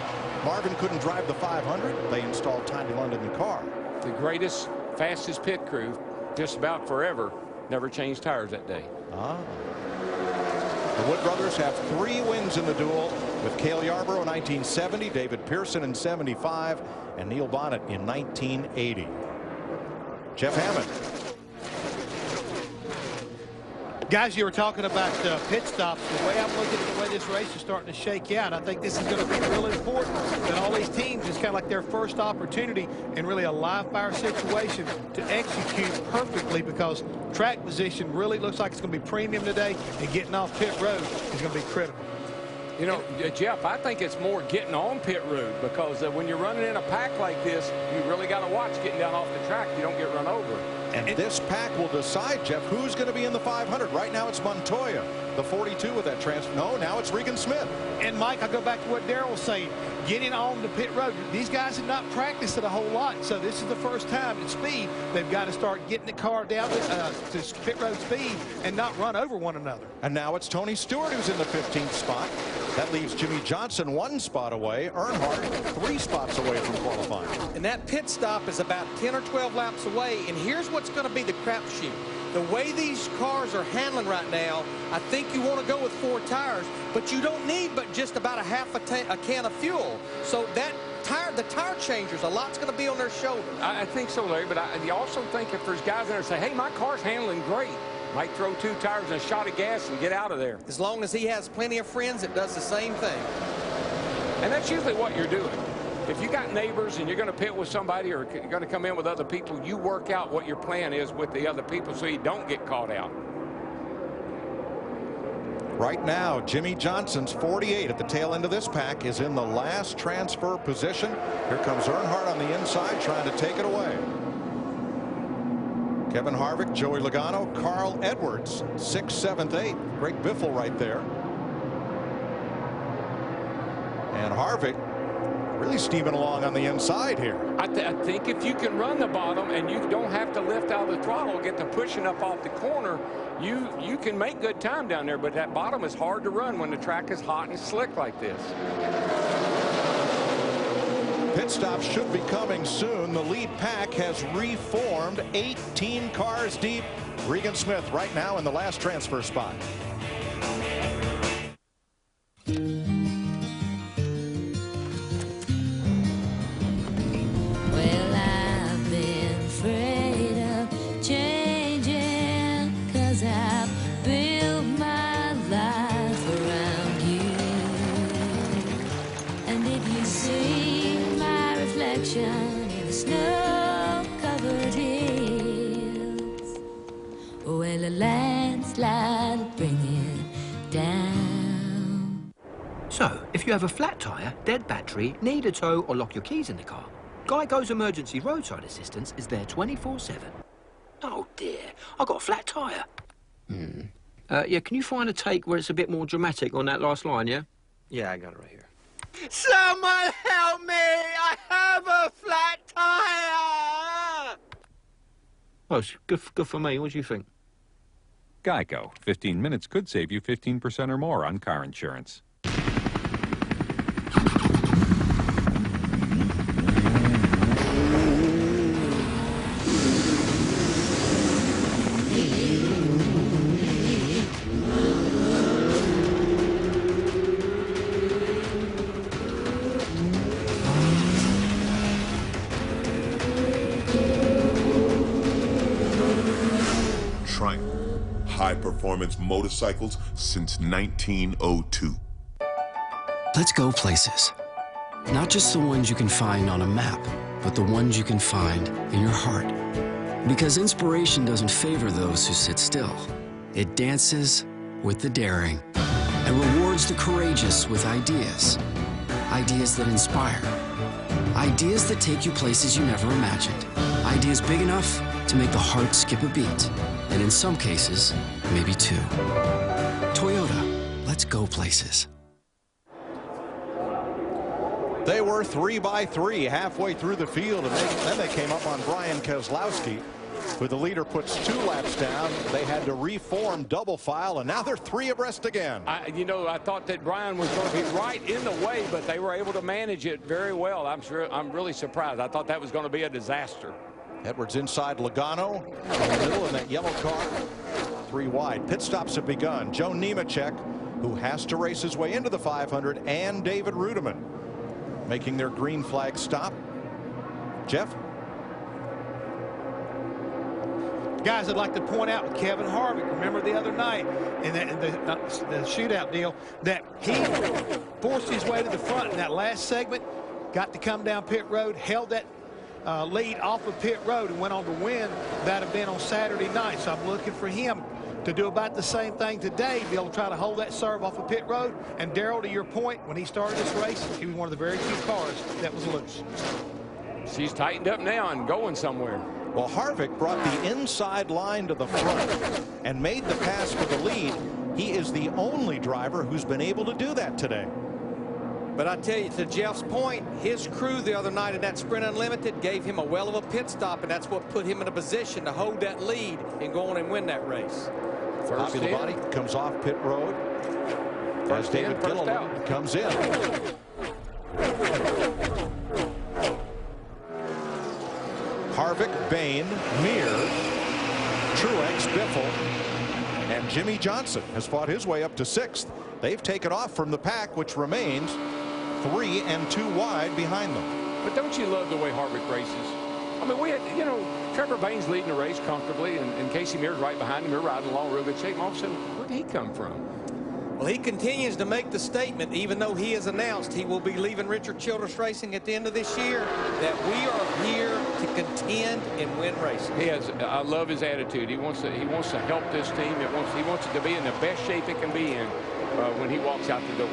Marvin couldn't drive the 500. They installed Tiny Lund in the car. The greatest, fastest pit crew, just about forever, never changed tires that day. Ah. The Wood brothers have 3 wins in the duel, with Cale Yarborough in 1970, David Pearson in 75, and Neil Bonnet in 1980. Jeff Hammond. Guys, you were talking about pit stops. The way I'm looking at the way this race is starting to shake out, I think this is going to be real important that all these teams, it's kind of like their first opportunity in really a live fire situation to execute perfectly, because track position really looks like it's going to be premium today, and getting off pit road is going to be critical. You know, Jeff, I think it's more getting on pit road, because when you're running in a pack like this, you really got to watch getting down off the track. You don't get run over. And this pack will decide, Jeff, who's going to be in the 500. Right now it's Montoya, the 42 with that transfer. No, now it's Regan Smith. And Mike, I go back to what Darrell was saying. Getting on the pit road. These guys have not practiced it a whole lot, so this is the first time at speed they've got to start getting the car down to pit road speed and not run over one another. And now it's Tony Stewart who's in the 15th spot. That leaves Jimmy Johnson 1 spot away. Earnhardt 3 spots away from qualifying. And that pit stop is about 10 or 12 laps away. And here's what's going to be the crapshoot. The way these cars are handling right now, I think you want to go with 4 tires, but you don't need but just about a half a can of fuel. So that tire changers, a lot's going to be on their shoulder. I think so, Larry, but I also think if there's guys in there say, hey, my car's handling great, might throw 2 tires and a shot of gas and get out of there. As long as he has plenty of friends, it does the same thing. And that's usually what you're doing. If you got neighbors and you're going to pit with somebody or you're going to come in with other people, you work out what your plan is with the other people so you don't get caught out. Right now, Jimmy Johnson's 48 at the tail end of this pack is in the last transfer position. Here comes Earnhardt on the inside trying to take it away. Kevin Harvick, Joey Logano, Carl Edwards, 6th, 7th, 8th. Greg Biffle right there. And Harvick really steaming along on the inside here. I think if you can run the bottom and you don't have to lift out of the throttle, get them pushing up off the corner, you can make good time down there, but that bottom is hard to run when the track is hot and slick like this. Pit stop should be coming soon. The lead pack has reformed, 18 cars deep. Regan Smith right now in the last transfer spot. Well, I've been afraid of changing, 'cause I've built my life around you. And if you see my reflection in the snow-covered hills, well, a landslide will bring it down. So, if you have a flat tyre, dead battery, need a tow or lock your keys in the car, Geico's emergency roadside assistance is there 24/7. Oh dear, I've got a flat tyre. Yeah, can you find a take where it's a bit more dramatic on that last line, yeah? Yeah, I got it right here. Someone help me! I have a flat tyre! Oh, it's good for me. What do you think? Geico. 15 minutes could save you 15% or more on car insurance. High-performance motorcycles since 1902. Let's go places. Not just the ones you can find on a map, but the ones you can find in your heart. Because inspiration doesn't favor those who sit still. It dances with the daring and rewards the courageous with ideas. Ideas that inspire. Ideas that take you places you never imagined. Ideas big enough to make the heart skip a beat. And in some cases, maybe 2. Toyota, let's go places. They were 3 by 3 halfway through the field, and then they came up on Brian Keselowski, who the leader puts 2 laps down. They had to reform double file, and now they're 3 abreast again. I thought that Brian was going to be right in the way, but they were able to manage it very well. I'm really surprised. I thought that was going to be a disaster. Edwards inside Logano in the middle in that yellow car. 3 wide. Pit stops have begun. Joe Nemechek, who has to race his way into the 500, and David Rudiman making their green flag stop. Jeff? Guys, I'd like to point out with Kevin Harvick, remember the other night in the shootout deal, that he forced his way to the front in that last segment, got to come down pit road, held that lead off of pit road and went on to win. That event on Saturday night. So I'm looking for him to do about the same thing today, be able to try to hold that serve off of pit road. And Darrell, to your point, when he started this race, he was one of the very few cars that was loose. She's tightened up now and going somewhere. Well, Harvick brought the inside line to the front and made the pass for the lead. He is the only driver who's been able to do that today. But I tell you, to Jeff's point, his crew the other night in that Sprint Unlimited gave him a well of a pit stop, and that's what put him in a position to hold that lead and go on and win that race. Bobby Labonte comes off pit road as David Gilliland comes in. Harvick, Bain, Mir, Truex, Biffle, and Jimmy Johnson has fought his way up to 6th. They've taken off from the pack, which remains 3 and 2 wide behind them. But don't you love the way Harvick races? I mean, we had, you know, Trevor Bayne's leading the race comfortably, and Casey Mears right behind him. They're riding along real good shape. All of a sudden, where did he come from? Well, he continues to make the statement, even though he has announced he will be leaving Richard Childress Racing at the end of this year, that we are here to contend and win races. He has. I love his attitude. He wants to help this team. He wants it to be in the best shape it can be in when he walks out the door.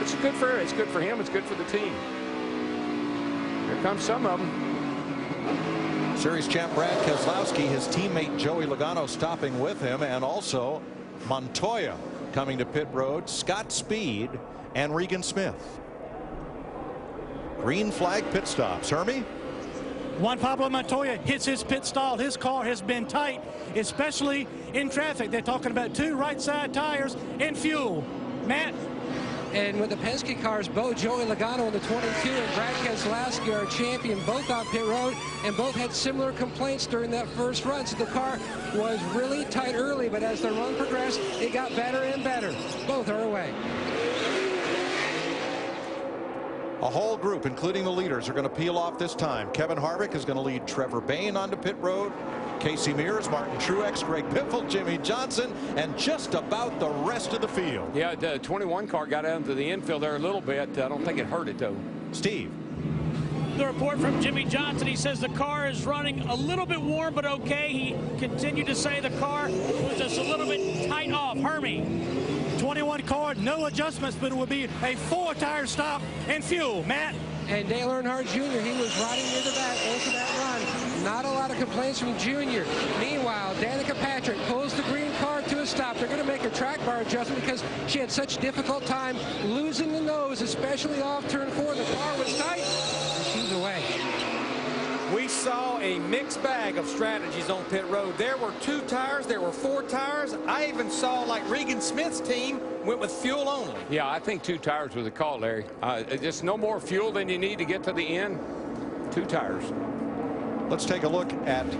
It's good for him. It's good for the team. Here comes some of them. Series champ Brad Keselowski, his teammate Joey Logano stopping with him, and also Montoya coming to pit road, Scott Speed, and Regan Smith. Green flag pit stops. Hermie? Juan Pablo Montoya hits his pit stall. His car has been tight, especially in traffic. They're talking about 2 right side tires and fuel. Matt? And with the Penske cars, both Joey Logano in the 22 and Brad Keselowski, our champion, both on pit road, and both had similar complaints during that first run. So the car was really tight early, but as the run progressed, it got better and better. Both are away. A whole group, including the leaders, are going to peel off this time. Kevin Harvick is going to lead Trevor Bayne onto pit road. Casey Mears, Martin Truex, Greg Biffle, Jimmy Johnson, and just about the rest of the field. Yeah, the 21 car got out into the infield there a little bit. I don't think it hurt it, though. Steve. The report from Jimmy Johnson, he says the car is running a little bit warm, but okay. He continued to say the car was just a little bit tight off. Hermie. 21 car, no adjustments, but it would be a 4 tire stop and fuel. Matt? And Dale Earnhardt Jr., he was riding near the back into that run. Not a lot of complaints from Jr. Meanwhile, Danica Patrick pulls the green car to a stop. They're going to make a track bar adjustment because she had such difficult time losing the nose, especially off turn 4. The car was tight, and she's away. We saw a mixed bag of strategies on pit road. There were 2 tires, there were 4 tires. I even saw, like, Regan Smith's team went with fuel only. Yeah, I think 2 tires was a call, Larry. Just no more fuel than you need to get to the end. 2 tires. Let's take a look at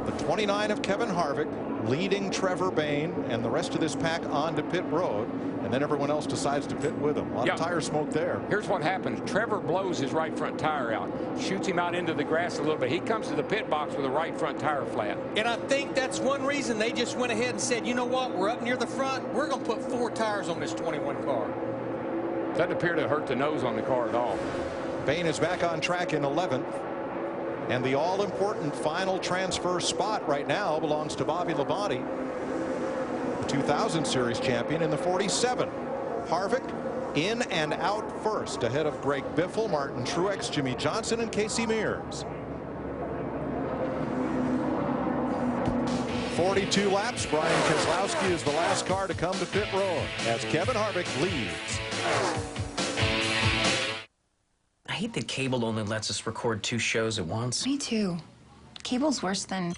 the 29 of Kevin Harvick leading Trevor Bayne and the rest of this pack onto pit road, and then everyone else decides to pit with him. A lot of tire smoke there. Here's what happens. Trevor blows his right front tire out, shoots him out into the grass a little bit. He comes to the pit box with the right front tire flat. And I think that's one reason they just went ahead and said, you know what, we're up near the front. We're going to put 4 tires on this 21 car. Doesn't appear to hurt the nose on the car at all. Bayne is back on track in 11th. And the all-important final transfer spot right now belongs to Bobby Labonte, the 2000 Series champion in the 47. Harvick in and out first, ahead of Greg Biffle, Martin Truex, Jimmy Johnson, and Casey Mears. 42 laps. Brian Keselowski is the last car to come to pit road as Kevin Harvick leads. I hate that cable only lets us record 2 shows at once. Me too. Cable's worse than...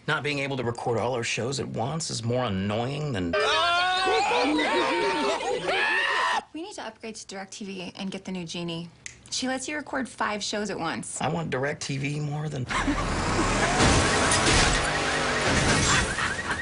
Not being able to record all our shows at once is more annoying than... We need to upgrade to DirecTV and get the new Genie. She lets you record 5 shows at once. I want DirecTV more than...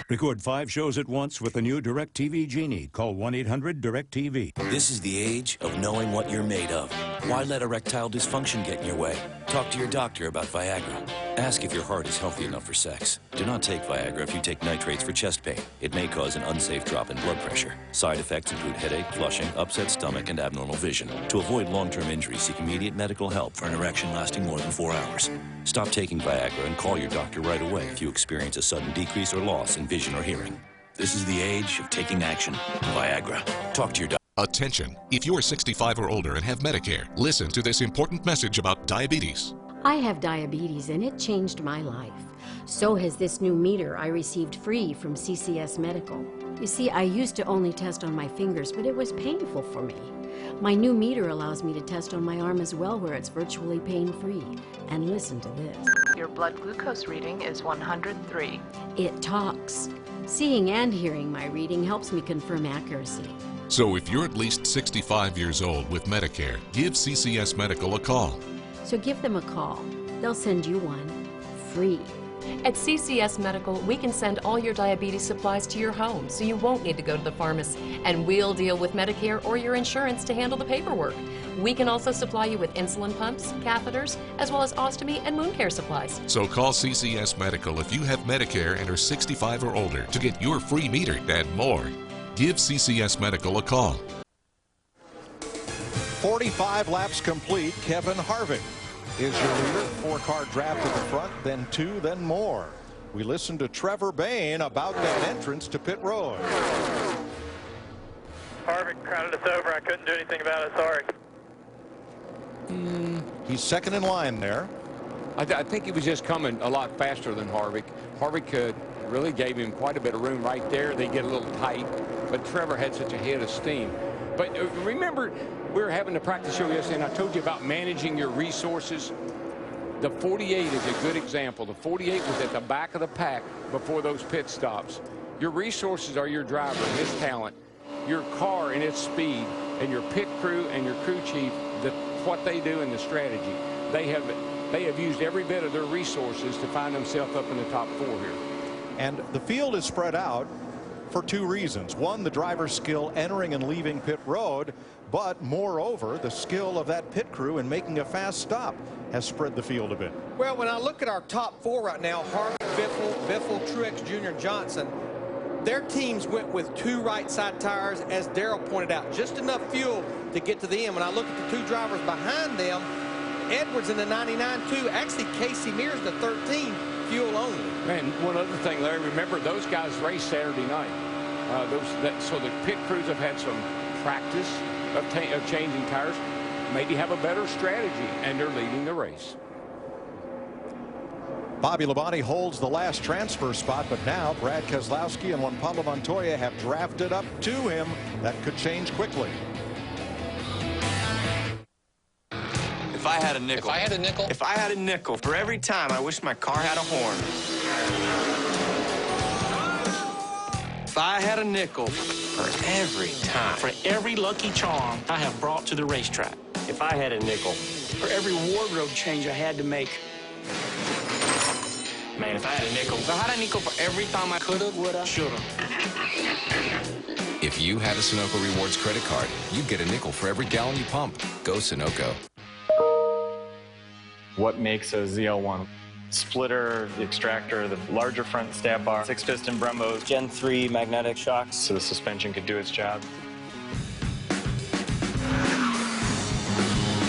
Record 5 shows at once with the new DirecTV Genie. Call 1-800-DirecTV. This is the age of knowing what you're made of. Why let erectile dysfunction get in your way? Talk to your doctor about Viagra. Ask if your heart is healthy enough for sex. Do not take Viagra if you take nitrates for chest pain. It may cause an unsafe drop in blood pressure. Side effects include headache, flushing, upset stomach, and abnormal vision. To avoid long-term injury, seek immediate medical help for an erection lasting more than 4 hours. Stop taking Viagra and call your doctor right away if you experience a sudden decrease or loss in vision or hearing. This is the age of taking action. Viagra. Talk to your doctor. Attention, if you are 65 or older and have Medicare, listen to this important message about diabetes. I have diabetes and it changed my life. So has this new meter I received free from CCS Medical. You see, I used to only test on my fingers, but it was painful for me. My new meter allows me to test on my arm as well, where it's virtually pain-free. And listen to this. Your blood glucose reading is 103. It talks. Seeing and hearing my reading helps me confirm accuracy. So if you're at least 65 years old with Medicare, give CCS Medical a call. So give them a call. They'll send you one free. At CCS Medical, we can send all your diabetes supplies to your home, so you won't need to go to the pharmacist, and we'll deal with Medicare or your insurance to handle the paperwork. We can also supply you with insulin pumps, catheters, as well as ostomy and wound care supplies. So call CCS Medical if you have Medicare and are 65 or older to get your free meter and more. Give CCS Medical a call. 45 laps complete. Kevin Harvick is your leader. 4-car draft at the front, then 2, then more. We listened to Trevor Bayne about that entrance to pit road. Harvick crowded us over. I couldn't do anything about it. Sorry. He's second in line there. I think he was just coming a lot faster than Harvick. Harvick really gave him quite a bit of room right there. They get a little tight, but Trevor had such a head of steam. But remember, we were having the practice show yesterday, and I told you about managing your resources. The 48 is a good example. The 48 was at the back of the pack before those pit stops. Your resources are your driver and his talent, your car and its speed, and your pit crew and your crew chief, what they do and the strategy. They have used every bit of their resources to find themselves up in the top 4 here. And the field is spread out for 2 reasons. One, the driver's skill entering and leaving pit road, but moreover, the skill of that pit crew in making a fast stop has spread the field a bit. Well, when I look at our top 4 right now, Harvick, Biffle, Truex Jr., Johnson, their teams went with 2 right side tires, as Darrell pointed out, just enough fuel to get to the end. When I look at the 2 drivers behind them, Edwards in the 99 too, actually Casey Mears the 13, fuel only. Man, one other thing, Larry, remember those guys raced Saturday night. So the pit crews have had some practice of changing tires, maybe have a better strategy, and they're leading the race. Bobby Labonte holds the last transfer spot, but now Brad Keselowski and Juan Pablo Montoya have drafted up to him. That could change quickly. If I had a nickel. If I had a nickel. If I had a nickel for every time I wish my car had a horn. If I had a nickel for every time. For every lucky charm I have brought to the racetrack. If I had a nickel. For every wardrobe change I had to make. Man, if I had a nickel. If I had a nickel for every time I coulda, woulda, shoulda. If you had a Sunoco Rewards credit card, you'd get a nickel for every gallon you pump. Go Sunoco. What makes a ZL1? Splitter, the extractor, the larger front stab bar, 6-piston Brembos, Gen 3 magnetic shocks so the suspension could do its job.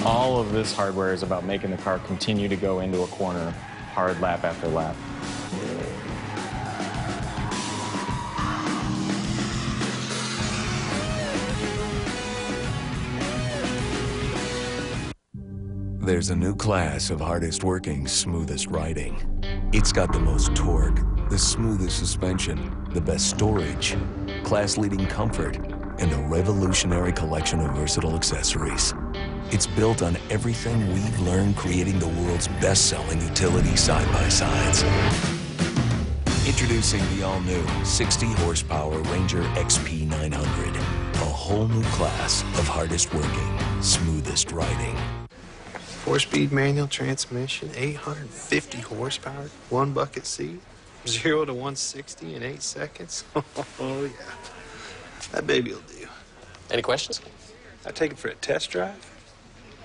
All of this hardware is about making the car continue to go into a corner hard lap after lap. There's a new class of hardest working, smoothest riding. It's got the most torque, the smoothest suspension, the best storage, class-leading comfort, and a revolutionary collection of versatile accessories. It's built on everything we've learned creating the world's best-selling utility side-by-sides. Introducing the all-new 60-horsepower Ranger XP 900, a whole new class of hardest working, smoothest riding. 4-speed manual transmission, 850 horsepower, 1 bucket seat, 0 to 160 in 8 seconds. Oh, yeah. That baby will do. Any questions? I take it for a test drive.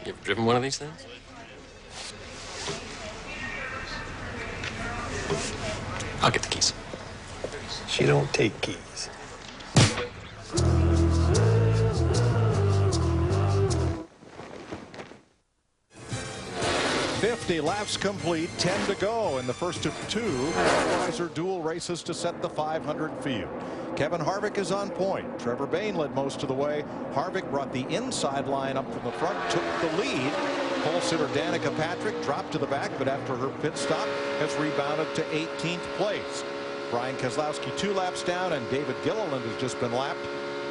You ever driven one of these things? I'll get the keys. She don't take keys. Laps complete, 10 to go in the first of 2 Budweiser Duel races to set the 500 field. Kevin Harvick is on point. Trevor Bayne led most of the way. Harvick brought the inside line up from the front, took the lead. Pole sitter Danica Patrick dropped to the back, but after her pit stop has rebounded to 18th place. Brian Keselowski 2 laps down, and David Gilliland has just been lapped,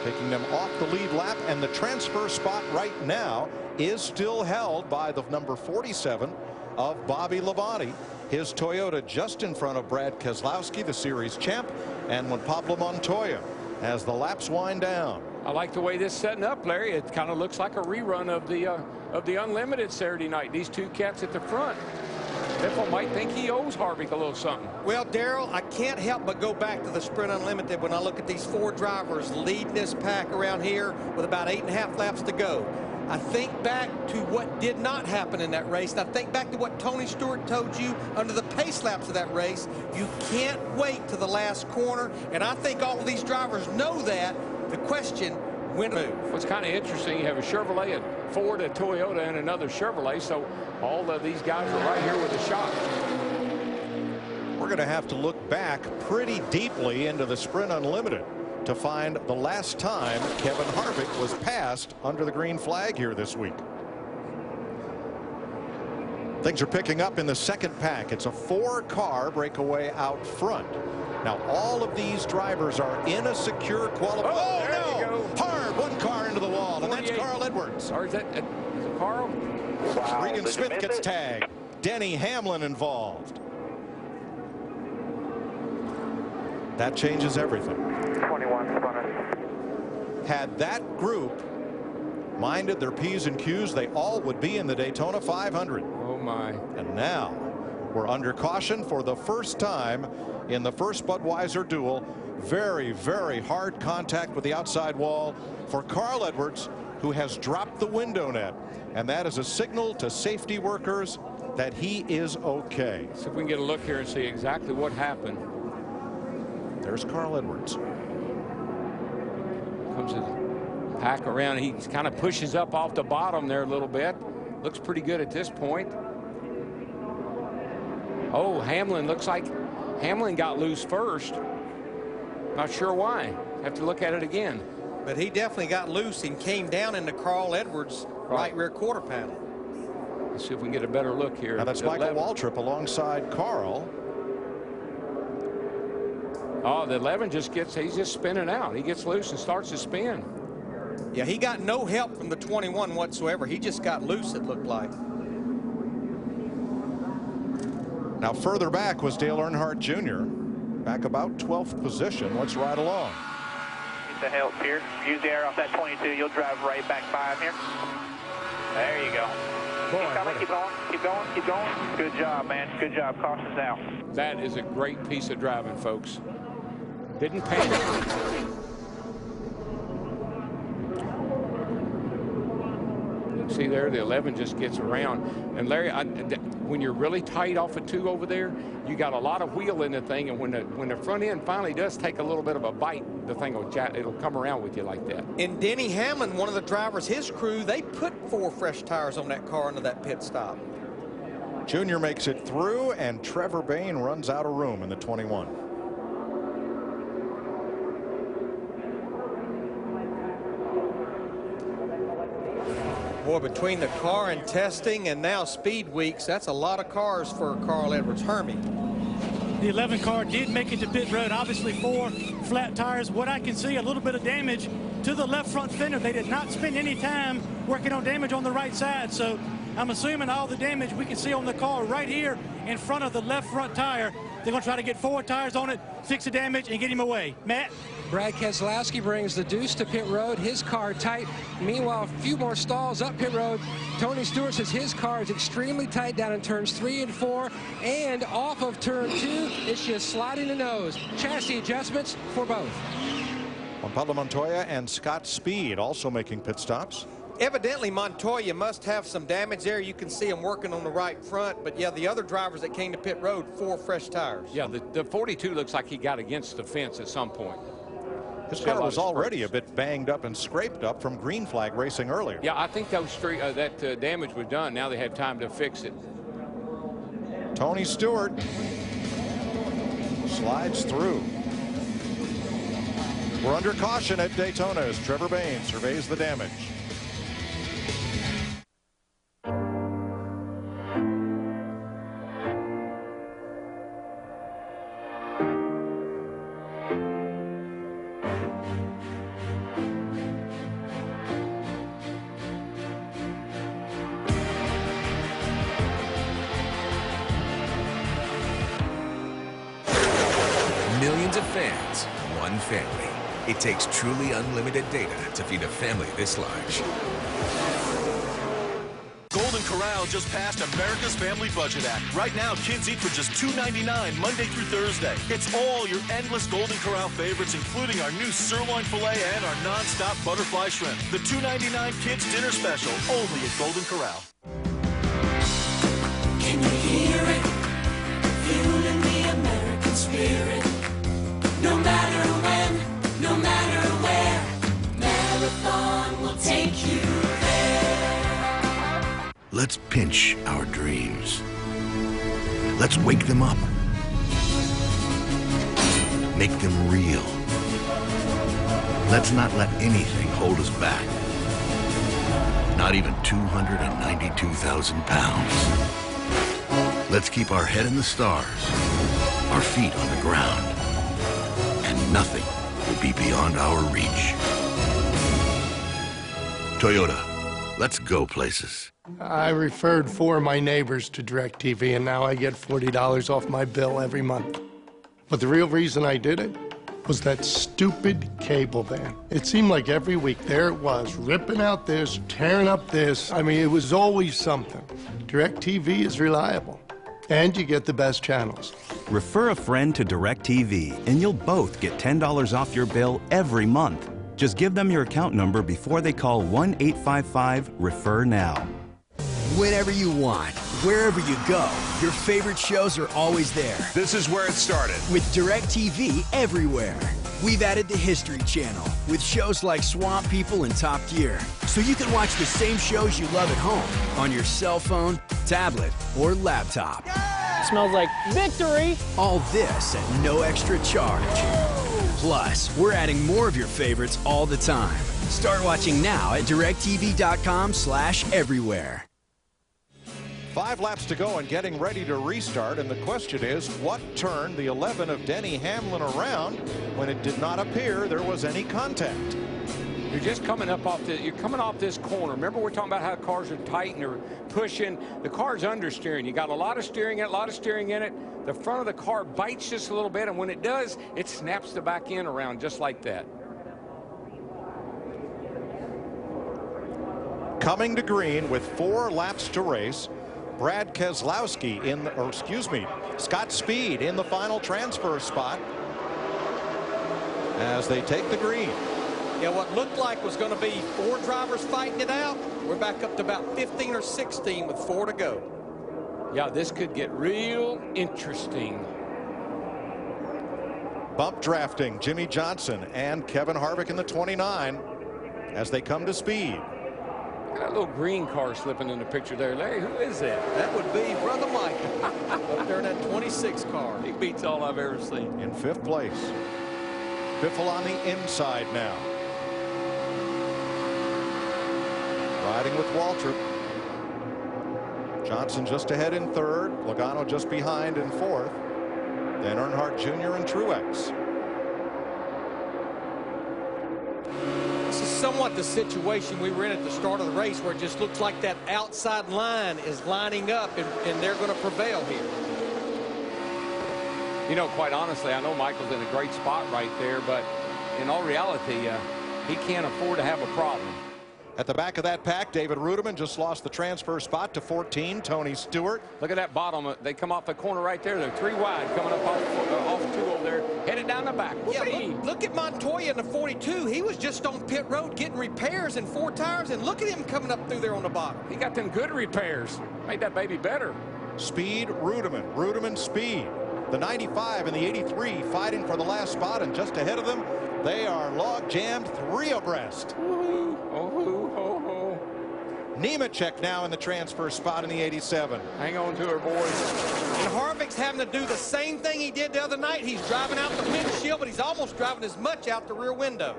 taking them off the lead lap, and the transfer spot right now is still held by the number 47 of Bobby Labonte. His Toyota just in front of Brad Keselowski, the series champ, and Juan Pablo Montoya as the laps wind down. I like the way this is setting up, Larry. It kind of looks like a rerun of the Unlimited Saturday night. These 2 cats at the front, Biffle might think he owes Harvick a little something. Well, Darrell, I can't help but go back to the Sprint Unlimited when I look at these 4 drivers leading this pack around here with about 8.5 laps to go. I think back to what did not happen in that race, and I think back to what Tony Stewart told you under the pace laps of that race. You can't wait to the last corner, and I think all of these drivers know that. The question, when to move. What's kind of interesting, you have a Chevrolet, a Ford, a Toyota, and another Chevrolet, so all of these guys are right here with a shot. We're going to have to look back pretty deeply into the Sprint Unlimited to find the last time Kevin Harvick was passed under the green flag here this week. Things are picking up in the second pack. It's a 4-car breakaway out front. Now all of these drivers are in a secure qualifying. Oh, there you go. Hard 1 car into the wall, and that's Carl Edwards. Or is it Carl? Wow. Regan Smith gets tagged. Denny Hamlin involved. That changes everything. 21 spun. Had that group minded their P's and Q's, they all would be in the Daytona 500. Oh my. And now we're under caution for the first time in the first Budweiser duel. Very, very hard contact with the outside wall for Carl Edwards, who has dropped the window net. And that is a signal to safety workers that he is okay. So if we can get a look here and see exactly what happened. There's Carl Edwards. Comes his pack around. He kind of pushes up off the bottom there a little bit. Looks pretty good at this point. Oh, Hamlin, looks like Hamlin got loose first. Not sure why. Have to look at it again. But he definitely got loose and came down into Carl Edwards' right rear quarter panel. Let's see if we can get a better look here. Now that's Michael Waltrip alongside Carl. Oh, the 11 just gets, he's just spinning out. He gets loose and starts to spin. Yeah, he got no help from the 21 whatsoever. He just got loose, it looked like. Now further back was Dale Earnhardt Jr. Back about 12th position. Let's ride along. Get the help here. Use the air off that 22. You'll drive right back by him here. There you go. Keep coming, keep going, keep going, keep going. Good job, man. Good job. Caution's out. That is a great piece of driving, folks. Didn't panic. See there, the 11 just gets around. And Larry, when you're really tight off of 2 over there, you got a lot of wheel in the thing, and when the front end finally does take a little bit of a bite, the thing it'll come around with you like that. And Denny Hamlin, one of the drivers, his crew, they put 4 fresh tires on that car into that pit stop. Junior makes it through, and Trevor Bayne runs out of room in the 21. Boy, between the car and testing and now speed weeks, that's a lot of cars for Carl Edwards. Hermie. The 11 car did make it to pit road. Obviously 4 flat tires. What I can see, a little bit of damage to the left front fender. They did not spend any time working on damage on the right side. So I'm assuming all the damage we can see on the car right here in front of the left front tire. They're going to try to get 4 tires on it, fix the damage, and get him away. Matt? Brad Keselowski brings the Deuce to pit road, his car tight. Meanwhile, a few more stalls up pit road. Tony Stewart says his car is extremely tight down in turns 3 and 4, and off of turn 2, it's just sliding the nose. Chassis adjustments for both. Juan Pablo Montoya and Scott Speed also making pit stops. Evidently, Montoya must have some damage there. You can see him working on the right front. But, yeah, the other drivers that came to pit road, 4 fresh tires. Yeah, the 42 looks like he got against the fence at some point. His car was already a bit banged up and scraped up from green flag racing earlier. Yeah, I think that damage was done. Now they have time to fix it. Tony Stewart slides through. We're under caution at Daytona as Trevor Bayne surveys the damage. Millions of fans, one family. It takes truly unlimited data to feed a family this large. Golden Corral just passed America's Family Budget Act. Right now, kids eat for just $2.99 Monday through Thursday. It's all your endless Golden Corral favorites, including our new sirloin filet and our non-stop butterfly shrimp. The $2.99 Kids Dinner Special, only at Golden Corral. Can you hear it? Fueling the American spirit. No matter when, no matter where, Marathon will take you there. Let's pinch our dreams. Let's wake them up. Make them real. Let's not let anything hold us back. Not even 292,000 pounds. Let's keep our head in the stars, our feet on the ground, and nothing will be beyond our reach. Toyota, let's go places. I referred 4 of my neighbors to DirecTV, and now I get $40 off my bill every month. But the real reason I did it was that stupid cable van. It seemed like every week there it was, ripping out this, tearing up this. I mean, it was always something. DirecTV is reliable, and you get the best channels. Refer a friend to DirecTV, and you'll both get $10 off your bill every month. Just give them your account number before they call 1-855-REFER-NOW. Whenever you want, wherever you go, your favorite shows are always there. This is where it started. With DirecTV everywhere. We've added the History Channel with shows like Swamp People and Top Gear, so you can watch the same shows you love at home on your cell phone, tablet, or laptop. Smells like victory. All this at no extra charge. Plus, we're adding more of your favorites all the time. Start watching now at directtv.com/everywhere. 5 laps to go and getting ready to restart, and the question is, what turned the 11 of Denny Hamlin around when it did not appear there was any contact? You're just coming up off you're coming off this corner. Remember, we're talking about how cars are tight and they're pushing. The car's understeering. You got a lot of steering in it, The front of the car bites just a little bit, and when it does, it snaps the back end around just like that. Coming to green with 4 laps to race, Brad Keselowski Scott Speed in the final transfer spot as they take the green. Yeah, what looked like was going to be 4 drivers fighting it out. We're back up to about 15 or 16 with 4 to go. Yeah, this could get real interesting. Bump drafting Jimmy Johnson and Kevin Harvick in the 29 as they come to speed. That little green car slipping in the picture there. Larry, who is that? That would be Brother Mike up there in that 26 car. He beats all I've ever seen. In 5th place. Biffle on the inside now. Riding with Waltrip. Johnson just ahead in 3rd. Logano just behind in 4th. Then Earnhardt Jr. and Truex. This is somewhat the situation we were in at the start of the race, where it just looks like that outside line is lining up, and they're going to prevail here. You know, quite honestly, I know Michael's in a great spot right there, but in all reality, he can't afford to have a problem. At the back of that pack, David Rudiman just lost the transfer spot to 14. Tony Stewart. Look at that bottom. They come off the corner right there. They're 3 wide coming up off 2 over there, headed down the back. Yeah, look at Montoya in the 42. He was just on pit road getting repairs and 4 tires, and look at him coming up through there on the bottom. He got them good repairs. Made that baby better. Speed, Rudiman, Speed. The 95 and the 83 fighting for the last spot, and just ahead of them, they are log jammed 3 abreast. Nemechek now in the transfer spot in the 87. Hang on to her, boys. And Harvick's having to do the same thing he did the other night. He's driving out the windshield, but he's almost driving as much out the rear window.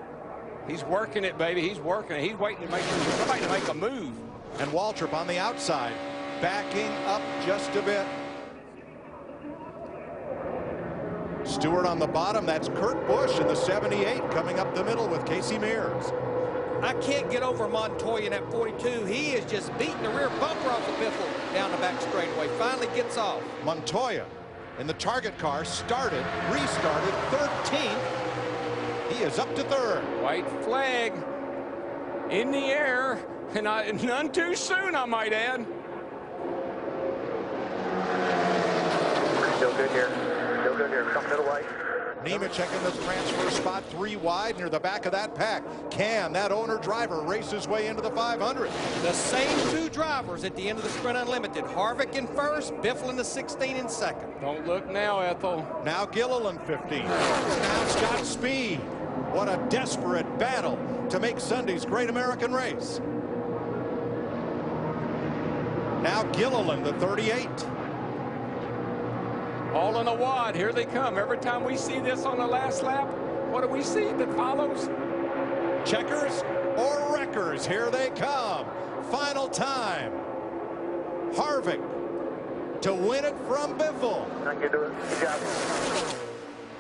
He's working it, baby. He's working it. He's waiting to make somebody to make a move. And Waltrip on the outside, backing up just a bit. Stewart on the bottom. That's Kurt Busch in the 78 coming up the middle with Casey Mears. I can't get over Montoya in that 42. He is just beating the rear bumper off the Biffle down the back straightaway. Finally gets off. Montoya in the target car restarted 13th. He is up to 3rd. White flag in the air, and none too soon, I might add. middle white. Nemechek in the transfer spot, 3 wide near the back of that pack. Can that owner driver race his way into the 500? The same 2 drivers at the end of the Sprint Unlimited. Harvick in first, Biffle in the 16 in second. Don't look now, Ethel. Now Gilliland 15. Now Scott Speed. What a desperate battle to make Sunday's Great American Race. Now Gilliland, the 38. All in a wad. Here they come. Every time we see this on the last lap, what do we see that follows? Checkers or wreckers? Here they come. Final time. Harvick to win it from Biffle. Good job.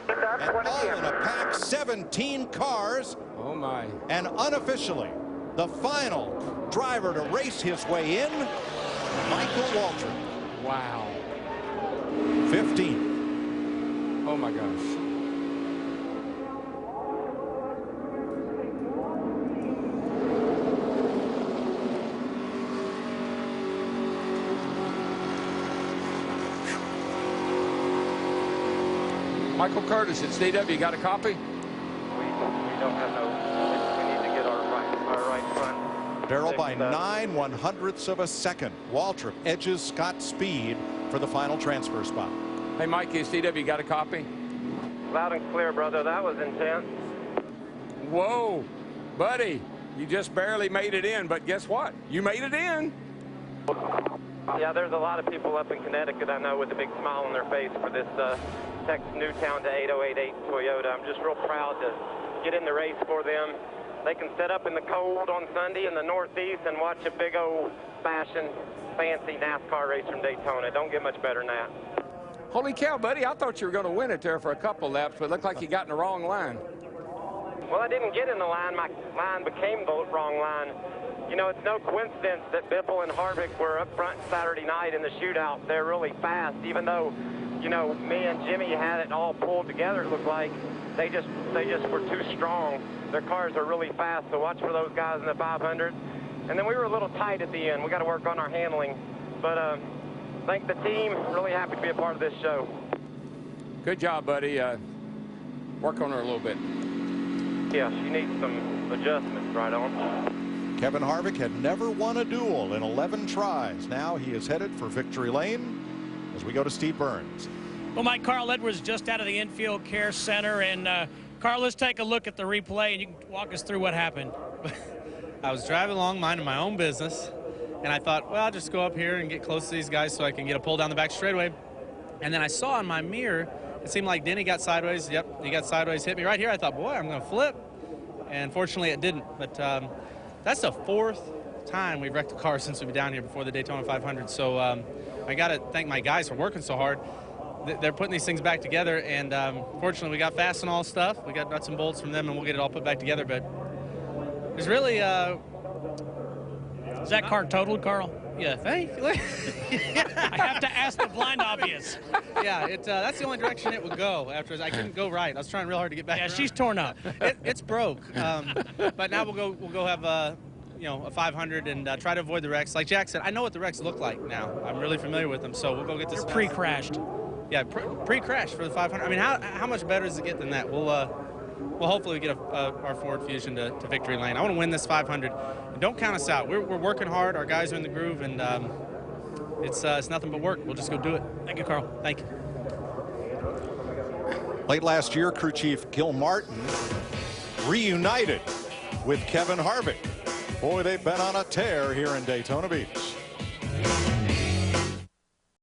And all in a pack, 17 cars. Oh, my. And unofficially, the final driver to race his way in, Michael Waltrip. Wow. 15. Oh, my gosh. Michael Curtis, it's DW. You got a copy? We don't have no. We need to get our right front. Darrell by 9/100ths of a second. Waltrip edges Scott Speed for the final transfer spot. Hey, Mike, is DW, you got a copy? Loud and clear, brother. That was intense. Whoa, buddy, you just barely made it in, but guess what? You made it in. Yeah, there's a lot of people up in Connecticut I know with a big smile on their face for this Texas Newtown to 8088 Toyota. I'm just real proud to get in the race for them. They can sit up in the cold on Sunday in the Northeast and watch a big old fashioned fancy NASCAR race from Daytona. Don't get much better than that. Holy cow, buddy, I thought you were going to win it there for a couple laps, but it looked like you got in the wrong line. Well, I didn't get in the line. My line became the wrong line. You know, it's no coincidence that Biffle and Harvick were up front Saturday night in the shootout. They're really fast, even though, you know, me and Jimmy had it all pulled together, it looked like. They just were too strong. Their cars are really fast, so watch for those guys in the 500. And then we were a little tight at the end. We got to work on our handling. But thank the team. Really happy to be a part of this show. Good job, buddy. Work on her a little bit. Yeah, she needs some adjustments right on. Kevin Harvick had never won a duel in 11 tries. Now he is headed for victory lane as we go to Steve Burns. Well, Mike, Carl Edwards just out of the infield care center. And, Carl, let's take a look at the replay, and you can walk us through what happened. I was driving along minding my own business, and I thought, well, I'll just go up here and get close to these guys so I can get a pull down the back straightaway. And then I saw in my mirror, it seemed like Denny got sideways. Yep, he got sideways, hit me right here. I thought, boy, I'm going to flip. And fortunately, it didn't. But that's the 4th time we've wrecked a car since we've been down here before the Daytona 500. So I got to thank my guys for working so hard. They're putting these things back together, and fortunately, we got fast and all stuff. We got nuts and bolts from them, and we'll get it all put back together. But there's really... Is that car totaled, Carl? Yeah, thank you. I have to ask the blind obvious. Yeah, that's the only direction it would go. After I couldn't go right. I was trying real hard to get back. Yeah, she's torn up. It's broke. But now we'll go have a 500 and try to avoid the wrecks. Like Jack said, I know what the wrecks look like now. I'm really familiar with them, so we'll go get this. They're pre-crashed. Yeah, pre-crash for the 500. I mean, how much better does it get than that? We'll hopefully get our Ford Fusion to victory lane. I want to win this 500. And don't count us out. We're working hard. Our guys are in the groove, and it's nothing but work. We'll just go do it. Thank you, Carl. Thank you. Late last year, crew chief Gil Martin reunited with Kevin Harvick. Boy, they've been on a tear here in Daytona Beach.